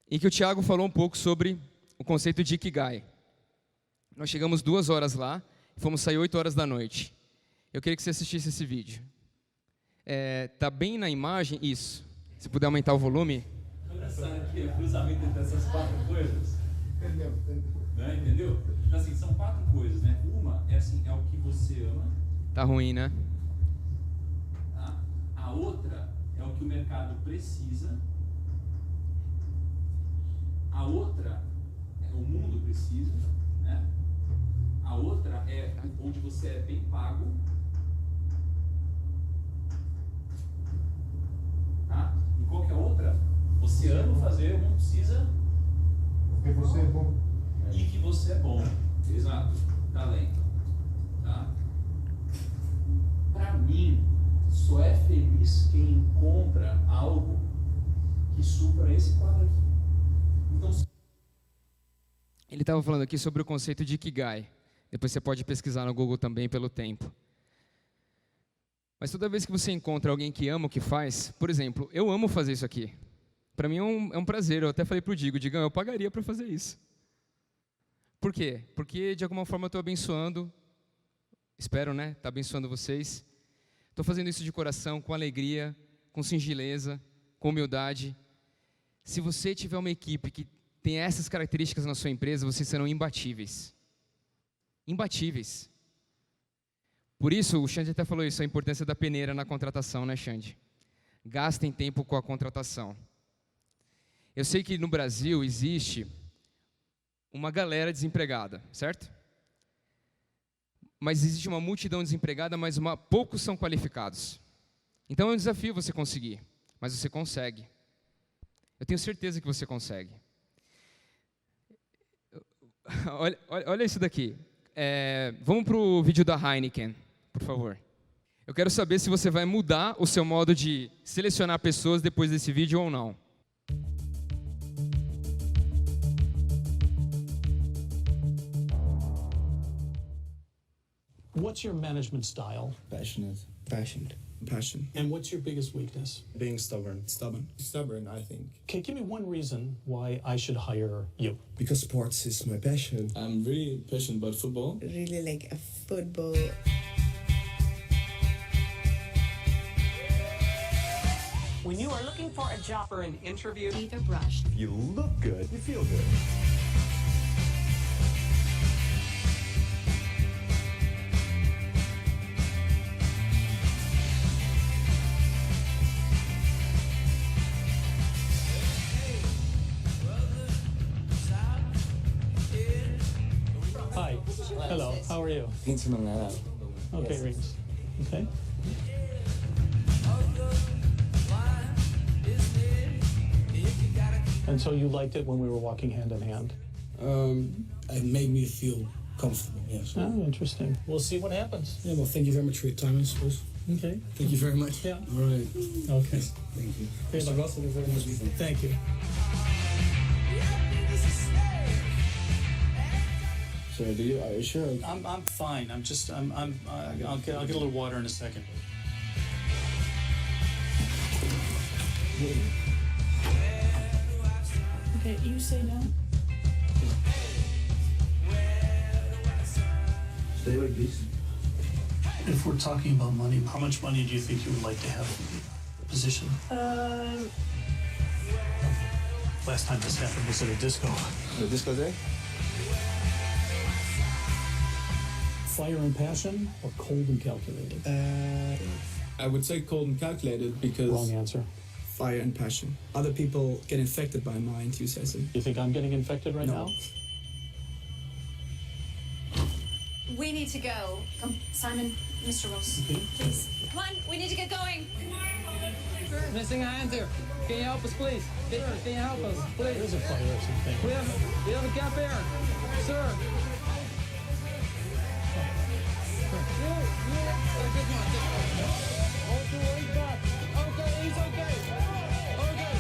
Em que o Thiago falou um pouco sobre o conceito de Ikigai. Nós chegamos 2 horas lá e fomos sair 8 horas da noite. Eu queria que você assistisse esse vídeo. Tá bem na imagem? Isso. Se puder aumentar o volume. Engraçado aqui, o cruzamento entre essas 4 coisas. Né? Entendeu? Então, assim, são 4 coisas, né? Uma é assim, é o que você ama. Tá ruim, né? Tá? A outra é o que o mercado precisa. A outra é o mundo precisa, né? A outra é onde você é bem pago. Tá? E qual que é a outra? Você ama fazer, não precisa. Porque você é bom. E que você é bom. Exato. Talento. Tá? Para mim, só é feliz quem encontra algo que supra esse quadro aqui. Então, Ele estava falando aqui sobre o conceito de Ikigai. Depois você pode pesquisar no Google também pelo tempo. Mas toda vez que você encontra alguém que ama o que faz, por exemplo, eu amo fazer isso aqui. Para mim é um prazer. Eu até falei para o Digão, eu pagaria para fazer isso. Por quê? Porque de alguma forma eu estou abençoando, espero, né? Estar abençoando vocês. Estou fazendo isso de coração, com alegria, com singeleza, com humildade. Se você tiver uma equipe que tem essas características na sua empresa, vocês serão imbatíveis. Imbatíveis. Por isso, o Xande até falou isso, a importância da peneira na contratação, né, Xande? Gastem tempo com a contratação. Eu sei que no Brasil existe uma galera desempregada, certo? Mas existe uma multidão desempregada, mas poucos são qualificados. Então é um desafio você conseguir, mas você consegue. Eu tenho certeza que você consegue. Olha isso daqui. Vamos para o vídeo da Heineken, por favor. Eu quero saber se você vai mudar o seu modo de selecionar pessoas depois desse vídeo ou não. What's your management style? Passionate. Passion. And what's your biggest weakness? Being stubborn. Stubborn, I think. Okay, give me one reason why I should hire you. Because sports is my passion. I'm really passionate about football. Really like a football. When you are looking for a job for an interview, teeth are brushed. You look good. You feel good. Hi. Hello. How are you? Okay, Rings. Okay. And so you liked it when we were walking hand in hand? It made me feel comfortable, yes. Oh, interesting. We'll see what happens. Yeah, well, thank you very much for your time, I suppose. Okay. Thank you very much. Yeah. All right. Okay. Thank you. Okay, Mr. Russell, very much. Thank you. So, are you sure? I'm fine. I'll get a little water in a second. Okay, you say no. Stay like this. If we're talking about money, how much money do you think you would like to have in the position? Last time this happened was at a disco. The disco day? Fire and passion or cold and calculated? I would say cold and calculated because Wrong answer. Fire and passion. Other people get infected by my enthusiasm. You think I'm getting infected right No. now? We need to go. Come, Simon, Mr. Ross, please. Come on, we need to get going. Missing a hand here. Can you help us, please? Can you help us, please? There's a fire or something. We have a gap here, sir. Okay, he's okay. Okay.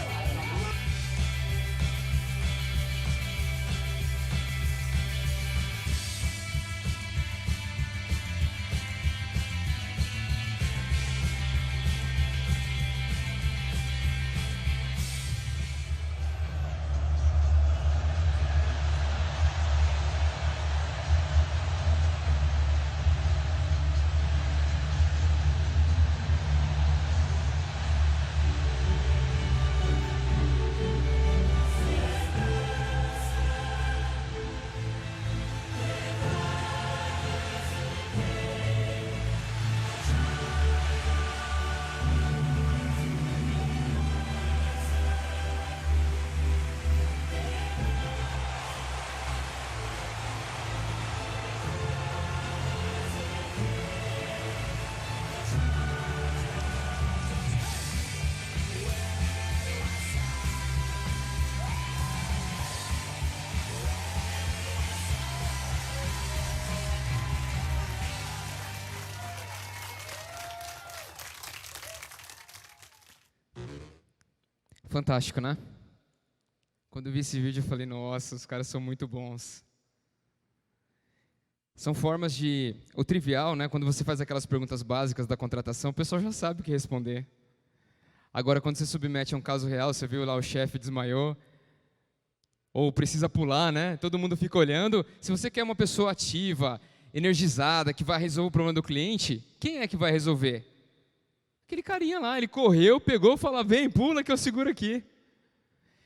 Fantástico, né? Quando eu vi esse vídeo, eu falei, nossa, os caras são muito bons. São formas de... O trivial, né? Quando você faz aquelas perguntas básicas da contratação, o pessoal já sabe o que responder. Agora, quando você submete a um caso real, você viu lá o chefe desmaiou, ou precisa pular, né? Todo mundo fica olhando. Se você quer uma pessoa ativa, energizada, que vai resolver o problema do cliente, quem é que vai resolver? Aquele carinha lá, ele correu, pegou, falou, vem, pula que eu seguro aqui.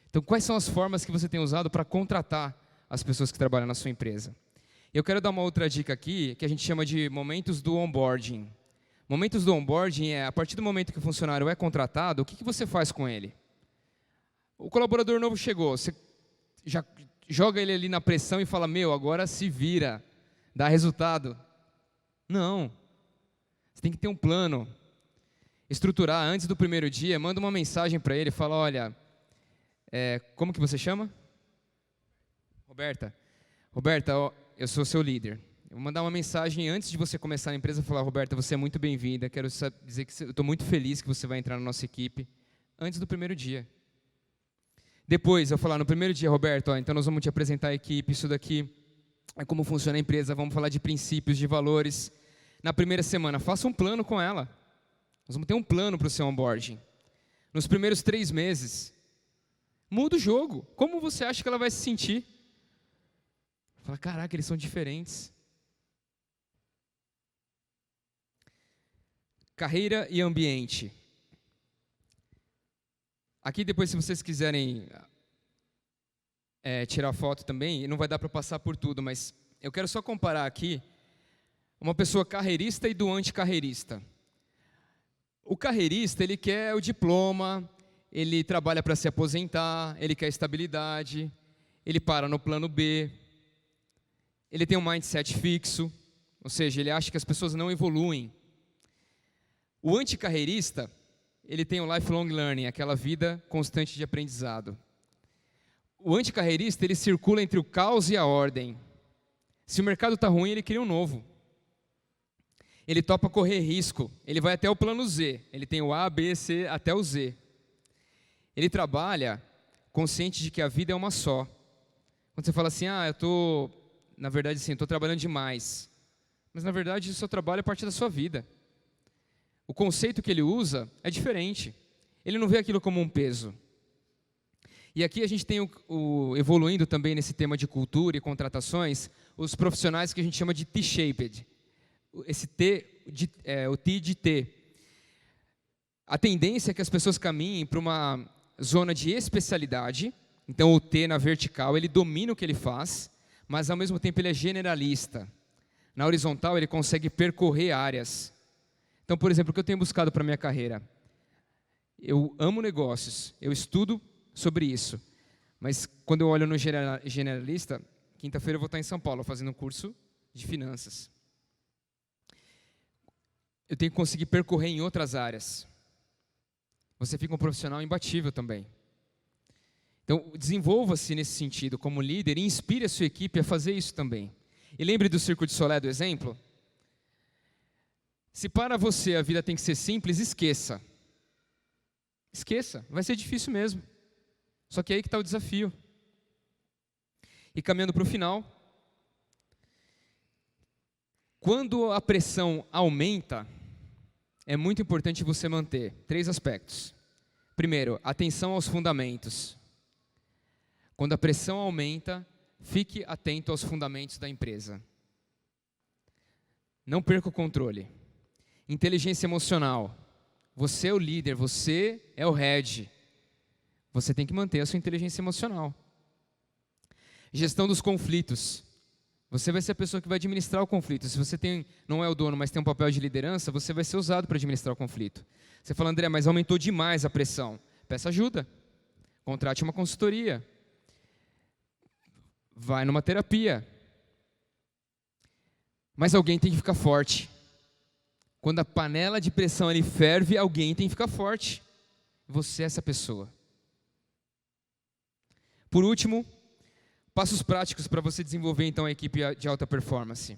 Então, quais são as formas que você tem usado para contratar as pessoas que trabalham na sua empresa? Eu quero dar uma outra dica aqui, que a gente chama de momentos do onboarding. Momentos do onboarding é, a partir do momento que o funcionário é contratado, o que você faz com ele? O colaborador novo chegou, você já joga ele ali na pressão e fala, meu, agora se vira, dá resultado. Não. Você tem que ter um plano. Estruturar antes do primeiro dia, manda uma mensagem para ele, fala, olha, como que você chama? Roberta. Roberta, eu sou seu líder. Eu vou mandar uma mensagem antes de você começar a empresa, falar, Roberta, você é muito bem-vinda, quero dizer que eu estou muito feliz que você vai entrar na nossa equipe, antes do primeiro dia. Depois, eu falar, no primeiro dia, Roberta, então nós vamos te apresentar a equipe, isso daqui é como funciona a empresa, vamos falar de princípios, de valores. Na primeira semana, faça um plano com ela. Nós vamos ter um plano para o seu onboarding. Nos primeiros 3 meses, muda o jogo. Como você acha que ela vai se sentir? Fala, caraca, eles são diferentes. Carreira e ambiente. Aqui depois, se vocês quiserem tirar foto também, não vai dar para passar por tudo, mas eu quero só comparar aqui uma pessoa carreirista e do anticarreirista. O carreirista, ele quer o diploma, ele trabalha para se aposentar, ele quer estabilidade, ele para no plano B, ele tem um mindset fixo, ou seja, ele acha que as pessoas não evoluem. O anticarreirista, ele tem o lifelong learning, aquela vida constante de aprendizado. O anticarreirista, ele circula entre o caos e a ordem. Se o mercado está ruim, ele cria um novo. Ele topa correr risco, ele vai até o plano Z, ele tem o A, B, C, até o Z. Ele trabalha consciente de que a vida é uma só. Quando você fala assim, eu estou trabalhando demais. Mas na verdade, o seu trabalho é parte da sua vida. O conceito que ele usa é diferente. ele não vê aquilo como um peso. E aqui a gente tem, evoluindo também nesse tema de cultura e contratações, os profissionais que a gente chama de T-shaped. Esse T, o T de T. A tendência é que as pessoas caminhem para uma zona de especialidade. Então, o T na vertical, ele domina o que ele faz, mas ao mesmo tempo ele é generalista. Na horizontal, ele consegue percorrer áreas. Então, por exemplo, o que eu tenho buscado para a minha carreira? Eu amo negócios, eu estudo sobre isso. Mas quando eu olho no generalista, quinta-feira eu vou estar em São Paulo fazendo um curso de finanças. Eu tenho que conseguir percorrer em outras áreas. Você fica um profissional imbatível também. Então, desenvolva-se nesse sentido como líder e inspire a sua equipe a fazer isso também. E lembre do Circo de Solé, do exemplo. Se para você a vida tem que ser simples, esqueça. Esqueça, vai ser difícil mesmo. Só que é aí que está o desafio. E caminhando para o final, quando a pressão aumenta, é muito importante você manter 3 aspectos. Primeiro, atenção aos fundamentos. Quando a pressão aumenta, fique atento aos fundamentos da empresa. Não perca o controle. Inteligência emocional. Você é o líder, você é o head. Você tem que manter a sua inteligência emocional. Gestão dos conflitos. Você vai ser a pessoa que vai administrar o conflito. Se você não é o dono, mas tem um papel de liderança, você vai ser usado para administrar o conflito. Você fala, André, mas aumentou demais a pressão. Peça ajuda. Contrate uma consultoria. Vai numa terapia. Mas alguém tem que ficar forte. Quando a panela de pressão ali ferve, alguém tem que ficar forte. Você é essa pessoa. Por último, passos práticos para você desenvolver então a equipe de alta performance.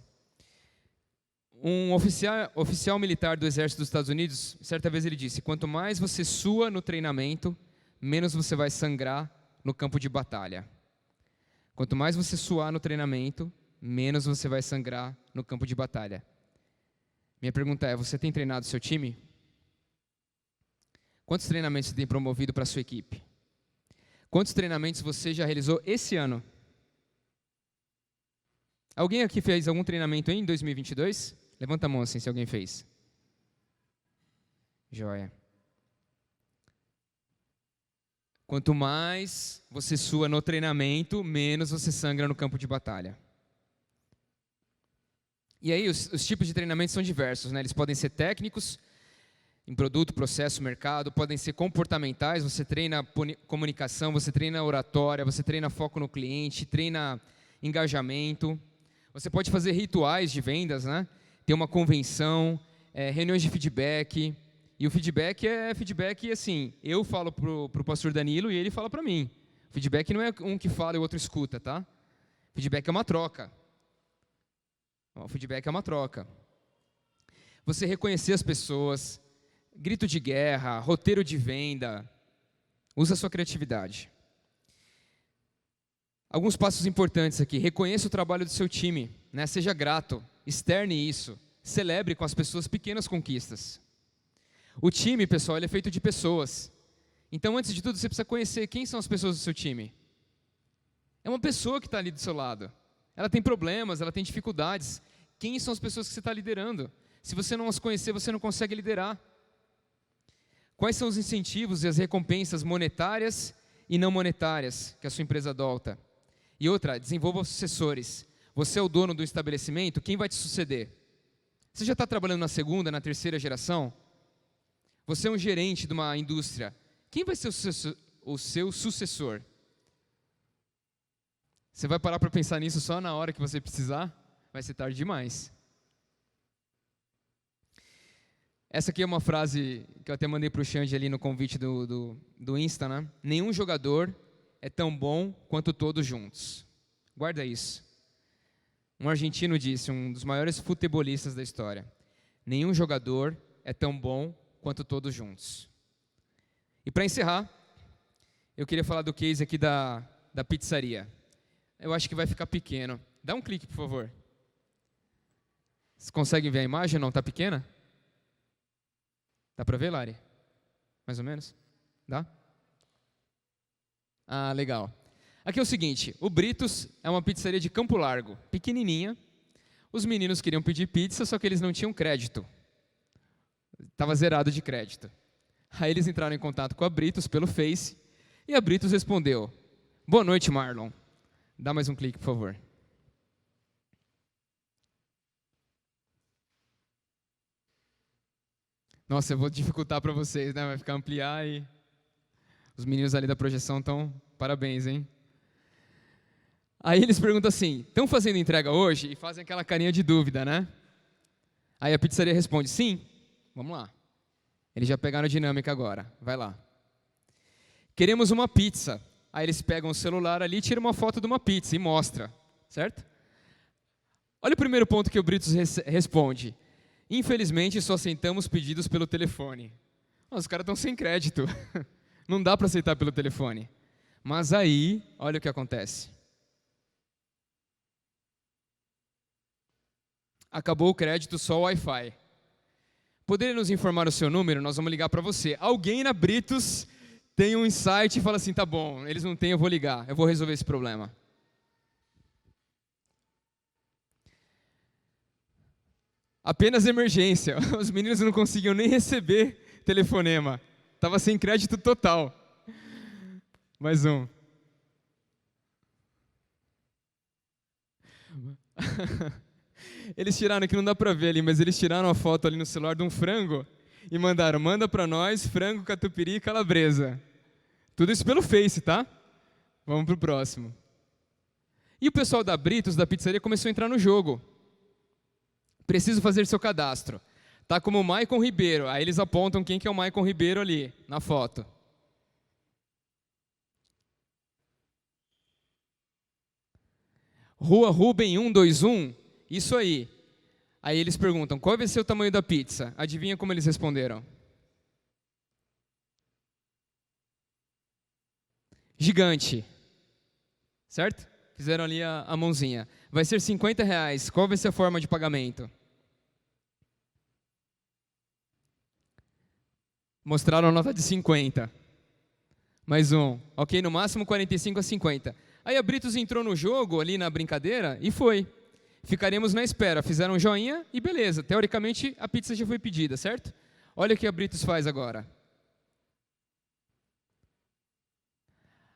Um oficial militar do Exército dos Estados Unidos, certa vez ele disse, quanto mais você sua no treinamento, menos você vai sangrar no campo de batalha. Quanto mais você suar no treinamento, menos você vai sangrar no campo de batalha. Minha pergunta é, você tem treinado seu time? Quantos treinamentos você tem promovido para a sua equipe? Quantos treinamentos você já realizou esse ano? Alguém aqui fez algum treinamento em 2022? Levanta a mão assim, se alguém fez. Joia. Quanto mais você sua no treinamento, menos você sangra no campo de batalha. E aí, os tipos de treinamento são diversos, né? Eles podem ser técnicos, em produto, processo, mercado, podem ser comportamentais, você treina comunicação, você treina oratória, você treina foco no cliente, treina engajamento. Você pode fazer rituais de vendas, né? Ter uma convenção, reuniões de feedback. E o feedback é feedback, assim, eu falo pro pastor Danilo e ele fala para mim. Feedback não é um que fala e o outro escuta, tá? Feedback é uma troca. O feedback é uma troca. Você reconhecer as pessoas, grito de guerra, roteiro de venda, usa a sua criatividade. Alguns passos importantes aqui. Reconheça o trabalho do seu time, né? Seja grato, externe isso, celebre com as pessoas pequenas conquistas. O time, pessoal, ele é feito de pessoas. Então, antes de tudo, você precisa conhecer quem são as pessoas do seu time. É uma pessoa que está ali do seu lado. Ela tem problemas, ela tem dificuldades. Quem são as pessoas que você está liderando? Se você não as conhecer, você não consegue liderar. Quais são os incentivos e as recompensas monetárias e não monetárias que a sua empresa adota? E outra, desenvolva sucessores. Você é o dono do estabelecimento, quem vai te suceder? Você já está trabalhando na segunda, na terceira geração? Você é um gerente de uma indústria. Quem vai ser o seu sucessor? Você vai parar para pensar nisso só na hora que você precisar? Vai ser tarde demais. Essa aqui é uma frase que eu até mandei para o Xande ali no convite do Insta, né? Nenhum jogador é tão bom quanto todos juntos. Guarda isso. Um argentino disse, um dos maiores futebolistas da história. Nenhum jogador é tão bom quanto todos juntos. E para encerrar, eu queria falar do case aqui da pizzaria. Eu acho que vai ficar pequeno. Dá um clique, por favor. Vocês conseguem ver a imagem ou não? Está pequena? Dá para ver, Lari? Mais ou menos? Dá? Ah, legal. Aqui é o seguinte, o Britos é uma pizzaria de Campo Largo, pequenininha. Os meninos queriam pedir pizza, só que eles não tinham crédito. Estava zerado de crédito. Aí eles entraram em contato com a Britos pelo Face, e a Britos respondeu: boa noite, Marlon. Dá mais um clique, por favor. Nossa, eu vou dificultar para vocês, né? Vai ficar ampliar e... Os meninos ali da projeção estão... Parabéns, hein? Aí eles perguntam assim, estão fazendo entrega hoje? E fazem aquela carinha de dúvida, né? Aí a pizzaria responde, sim. Vamos lá. Eles já pegaram a dinâmica agora. Vai lá. Queremos uma pizza. Aí eles pegam o celular ali, tiram uma foto de uma pizza e mostra. Certo? Olha o primeiro ponto que o Britos responde. Infelizmente, só aceitamos pedidos pelo telefone. Os caras estão sem crédito. Não dá para aceitar pelo telefone. Mas aí, olha o que acontece. Acabou o crédito, só o Wi-Fi. Poderia nos informar o seu número? Nós vamos ligar para você. Alguém na Britos tem um insight e fala assim, tá bom, eles não têm, eu vou ligar, eu vou resolver esse problema. Apenas emergência. Os meninos não conseguiam nem receber telefonema. Estava sem crédito total. Mais um. Eles tiraram, aqui não dá para ver ali, mas eles tiraram a foto ali no celular de um frango e mandaram, manda para nós frango, catupiry e calabresa. Tudo isso pelo Face, tá? Vamos para o próximo. E o pessoal da Britos, da pizzaria, começou a entrar no jogo. Preciso fazer seu cadastro. Tá como Maicon Ribeiro. Aí eles apontam quem que é o Maicon Ribeiro ali, na foto. Rua Rubem 121, isso aí. Aí eles perguntam, qual vai ser o tamanho da pizza? Adivinha como eles responderam? Gigante. Certo? Fizeram ali a mãozinha. Vai ser R$50. Qual vai ser a forma de pagamento? Mostraram a nota de 50. Mais um. Ok, no máximo 45 a 50. Aí a Britos entrou no jogo, ali na brincadeira, e foi. Ficaremos na espera. Fizeram um joinha e beleza. Teoricamente, a pizza já foi pedida, certo? Olha o que a Britos faz agora.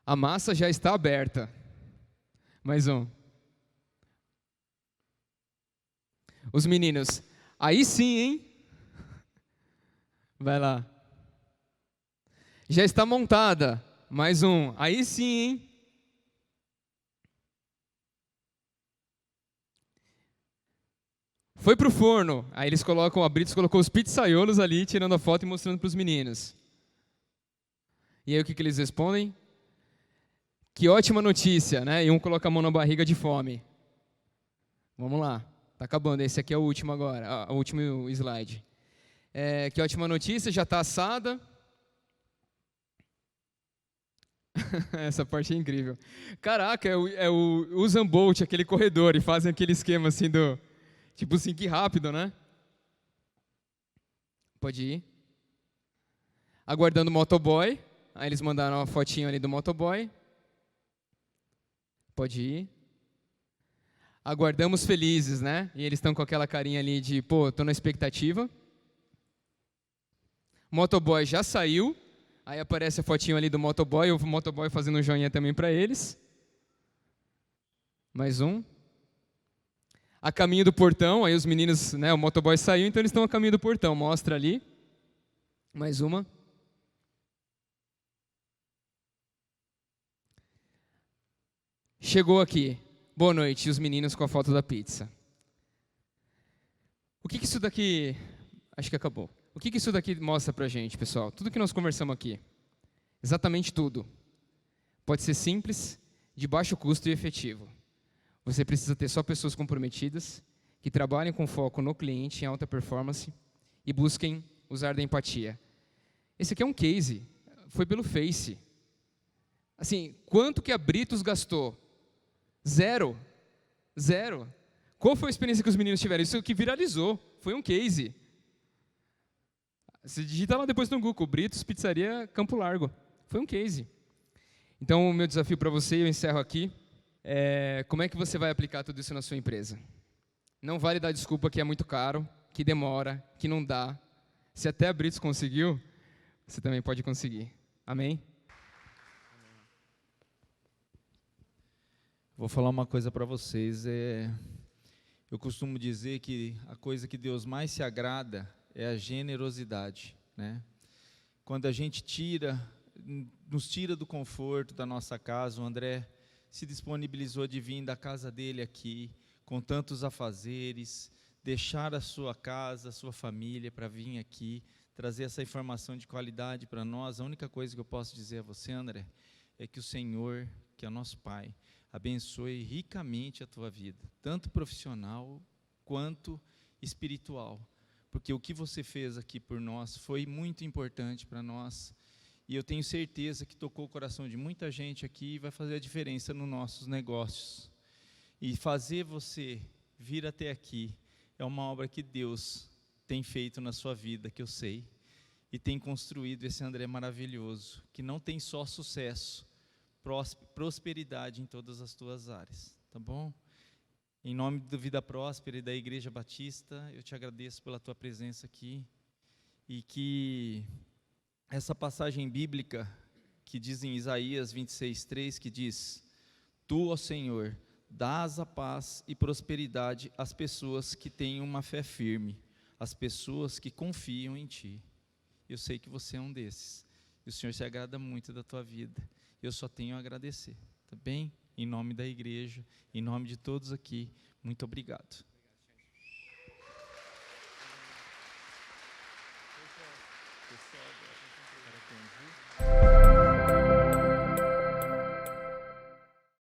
A massa já está aberta. Mais um. Os meninos, aí sim, hein? Vai lá. Já está montada. Mais um. Aí sim, hein? Foi pro forno. Aí eles colocam, a Britos colocou os pizzaiolos ali, tirando a foto e mostrando para os meninos. E aí o que eles respondem? Que ótima notícia, né? E um coloca a mão na barriga de fome. Vamos lá. Tá acabando. Esse aqui é o último agora. O último slide. Que ótima notícia, já está assada. Essa parte é incrível. Caraca, é o Usain Bolt, aquele corredor, e fazem aquele esquema assim do... Tipo assim, que rápido, né? Pode ir. Aguardando o motoboy. Aí eles mandaram uma fotinho ali do motoboy. Pode ir. Aguardamos felizes, né? E eles estão com aquela carinha ali de, pô, tô na expectativa. O motoboy já saiu. Aí aparece a fotinho ali do motoboy, o motoboy fazendo um joinha também para eles. Mais um. A caminho do portão, aí os meninos, né, o motoboy saiu, então eles estão a caminho do portão. Mostra ali. Mais uma. Chegou aqui. Boa noite, e os meninos com a foto da pizza. O que isso daqui... Acho que acabou. O que isso daqui mostra pra gente, pessoal? Tudo que nós conversamos aqui. Exatamente tudo. Pode ser simples, de baixo custo e efetivo. Você precisa ter só pessoas comprometidas, que trabalhem com foco no cliente, em alta performance, e busquem usar da empatia. Esse aqui é um case, foi pelo Face. Assim, quanto que a Britos gastou? Zero. Zero. Qual foi a experiência que os meninos tiveram? Isso que viralizou, foi um case. Você digita lá depois no Google, Britos Pizzaria Campo Largo. Foi um case. Então, o meu desafio para você, eu encerro aqui, como é que você vai aplicar tudo isso na sua empresa? Não vale dar desculpa que é muito caro, que demora, que não dá. Se até a Brits conseguiu, você também pode conseguir. Amém? Vou falar uma coisa para vocês. Eu costumo dizer que a coisa que Deus mais se agrada é a generosidade, né? Quando a gente nos tira do conforto da nossa casa, o André se disponibilizou de vir da casa dele aqui, com tantos afazeres, deixar a sua casa, a sua família para vir aqui, trazer essa informação de qualidade para nós. A única coisa que eu posso dizer a você, André, é que o Senhor, que é o nosso Pai, abençoe ricamente a tua vida, tanto profissional quanto espiritual, porque o que você fez aqui por nós foi muito importante para nós, e eu tenho certeza que tocou o coração de muita gente aqui e vai fazer a diferença nos nossos negócios. E fazer você vir até aqui é uma obra que Deus tem feito na sua vida, que eu sei, e tem construído esse André maravilhoso, que não tem só sucesso, prosperidade em todas as tuas áreas, tá bom? Em nome do Vida Próspera e da Igreja Batista, eu te agradeço pela tua presença aqui, e que essa passagem bíblica que diz em Isaías 26:3, que diz: Tu, ó Senhor, dás a paz e prosperidade às pessoas que têm uma fé firme, às pessoas que confiam em Ti. Eu sei que você é um desses, e o Senhor se agrada muito da tua vida. Eu só tenho a agradecer, tá bem? Em nome da igreja, em nome de todos aqui, muito obrigado.